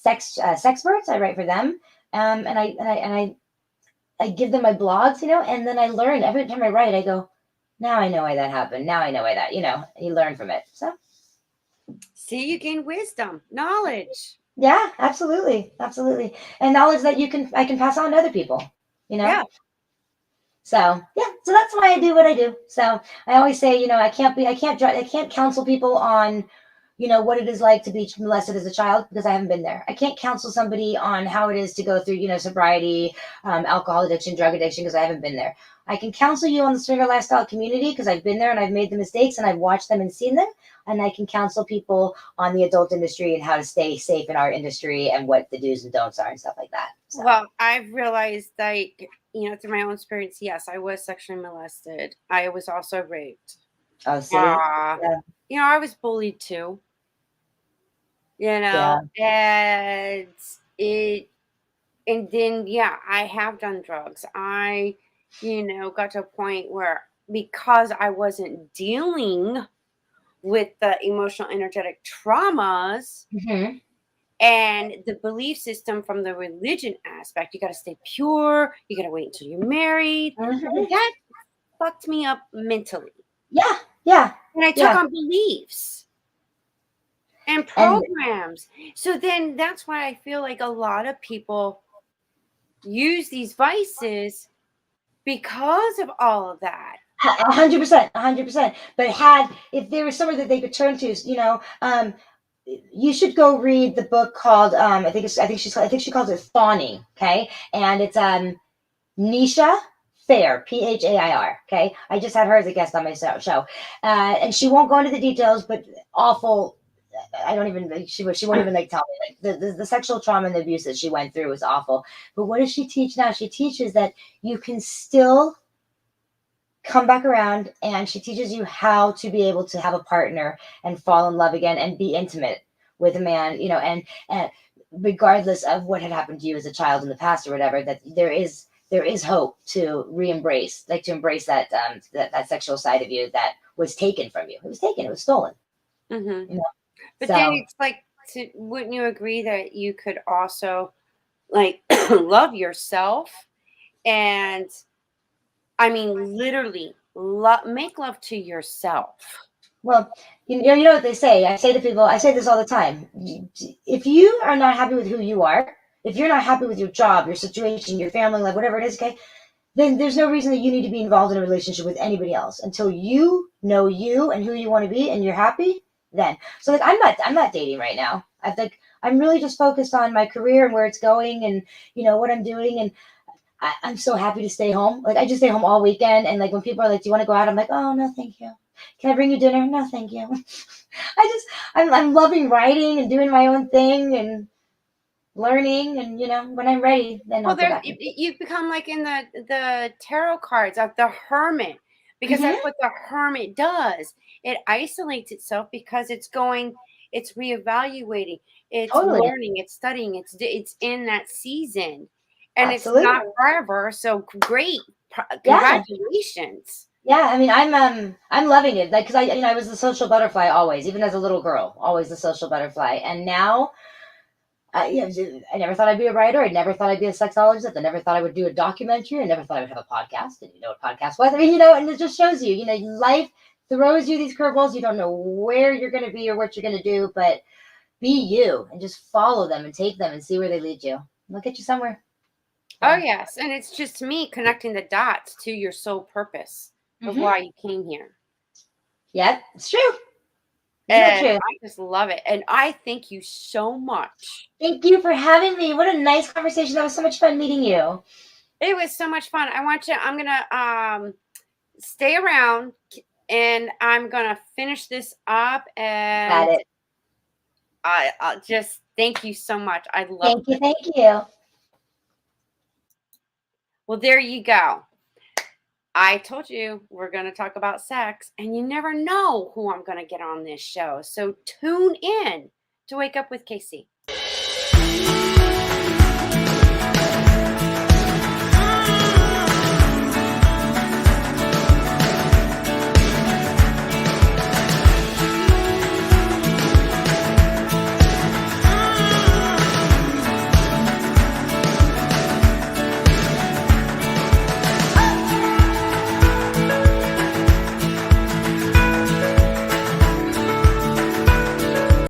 Speaker 2: Sexperts. I write for them. And I give them my blogs, and then I learn every time I write. I go, now I know why that happened. Now I know why that, you learn from it. So
Speaker 1: See, you gain wisdom, knowledge.
Speaker 2: yeah, absolutely. Absolutely. And knowledge that I can pass on to other people, you know?
Speaker 1: Yeah.
Speaker 2: So yeah, so that's why I do what I do. So I always say, I can't counsel people on, what it is like to be molested as a child because I haven't been there. I can't counsel somebody on how it is to go through, sobriety, alcohol addiction, drug addiction because I haven't been there. I can counsel you on the swinger lifestyle community because I've been there and I've made the mistakes and I've watched them and seen them. And I can counsel people on the adult industry and how to stay safe in our industry and what the do's and don'ts are and stuff like that. So,
Speaker 1: Well, I've realized, like, through my own experience, yes, I was sexually molested. I was also raped.
Speaker 2: oh, see,
Speaker 1: Uh,
Speaker 2: yeah,
Speaker 1: I was bullied too,
Speaker 2: yeah.
Speaker 1: and it, and then, yeah, I have done drugs. Got to a point where because I wasn't dealing with the emotional, energetic traumas
Speaker 2: Hmm.
Speaker 1: and the belief system from the religion aspect, you got to stay pure, you got to wait until you're married.
Speaker 2: Hmm.
Speaker 1: That fucked me up mentally.
Speaker 2: Yeah, yeah,
Speaker 1: And I took
Speaker 2: yeah.
Speaker 1: on beliefs and
Speaker 2: And
Speaker 1: programs. So then that's why I feel like a lot of people use these vices because of all of that.
Speaker 2: 100%, 100%. But if there was somewhere that they could turn to, you should go read the book called I think she calls it Fawning. Okay, and it's Nisha Fair, Phair. Okay, I just had her as a guest on my show, and she won't go into the details, but awful. I don't even she won't even like tell me like the sexual trauma and the abuse that she went through was awful. But what does she teach now? She teaches that you can still come back around, and she teaches you how to be able to have a partner and fall in love again and be intimate with a man, and regardless of what had happened to you as a child in the past or whatever, that there is hope to re-embrace, like to embrace that sexual side of you that was taken from you. It was taken. It was stolen.
Speaker 1: Mhm.
Speaker 2: You know.
Speaker 1: But then
Speaker 2: So
Speaker 1: it's like, wouldn't you agree that you could also like love yourself and I mean literally make love to yourself.
Speaker 2: well, you know what they say. I say to people, I say this all the time. If you are not happy with who you are, if you're not happy with your job, your situation, your family life, whatever it is, okay, then there's no reason that you need to be involved in a relationship with anybody else until you know you and who you want to be and you're happy. Then, so like I'm not dating right now. I think I'm really just focused on my career and where it's going and what I'm doing. And I'm so happy to stay home. Like I just stay home all weekend. And like when people are like, "Do you want to go out?" I'm like, "Oh no, thank you. Can I bring you dinner?" "No, thank you." I just I'm loving writing and doing my own thing and learning. And when I'm ready, then
Speaker 1: Well,
Speaker 2: I'll go
Speaker 1: there
Speaker 2: back.
Speaker 1: you become like in the tarot cards of the hermit because that's
Speaker 2: Mm-hmm.
Speaker 1: what the hermit does. It isolates itself because it's reevaluating, it's
Speaker 2: Totally.
Speaker 1: learning, it's studying, it's in that season, and it's not
Speaker 2: Absolutely.
Speaker 1: forever. So great,
Speaker 2: Yeah.
Speaker 1: congratulations.
Speaker 2: Yeah, I mean, I'm loving it. Like, cause I was the social butterfly always, even as a little girl, always the social butterfly. And now, I never thought I'd be a writer. I never thought I'd be a sexologist. I never thought I would do a documentary. I never thought I would have a podcast. Didn't know what podcast was. I mean, and it just shows you, life throws you these curveballs. You don't know where you're going to be or what you're going to do, but be you and just follow them and take them and see where they lead you. They'll get you somewhere.
Speaker 1: Oh
Speaker 2: So,
Speaker 1: yes, and it's just me connecting the dots to your sole purpose of
Speaker 2: hmm
Speaker 1: why you came here.
Speaker 2: yeah, it's true. Isn't that
Speaker 1: And
Speaker 2: true?
Speaker 1: I just love it. And I thank you so much.
Speaker 2: Thank you for having me. What a nice conversation. That was so much fun meeting you.
Speaker 1: It was so much fun. I'm gonna stay around and I'm gonna finish this up
Speaker 2: Got
Speaker 1: and
Speaker 2: it.
Speaker 1: I'll just thank you so much. I love
Speaker 2: Thank you. Thank you.
Speaker 1: well there you go. I told you we're gonna talk about sex, and you never know who I'm gonna get on this show. So tune in to Wake Up with Casey.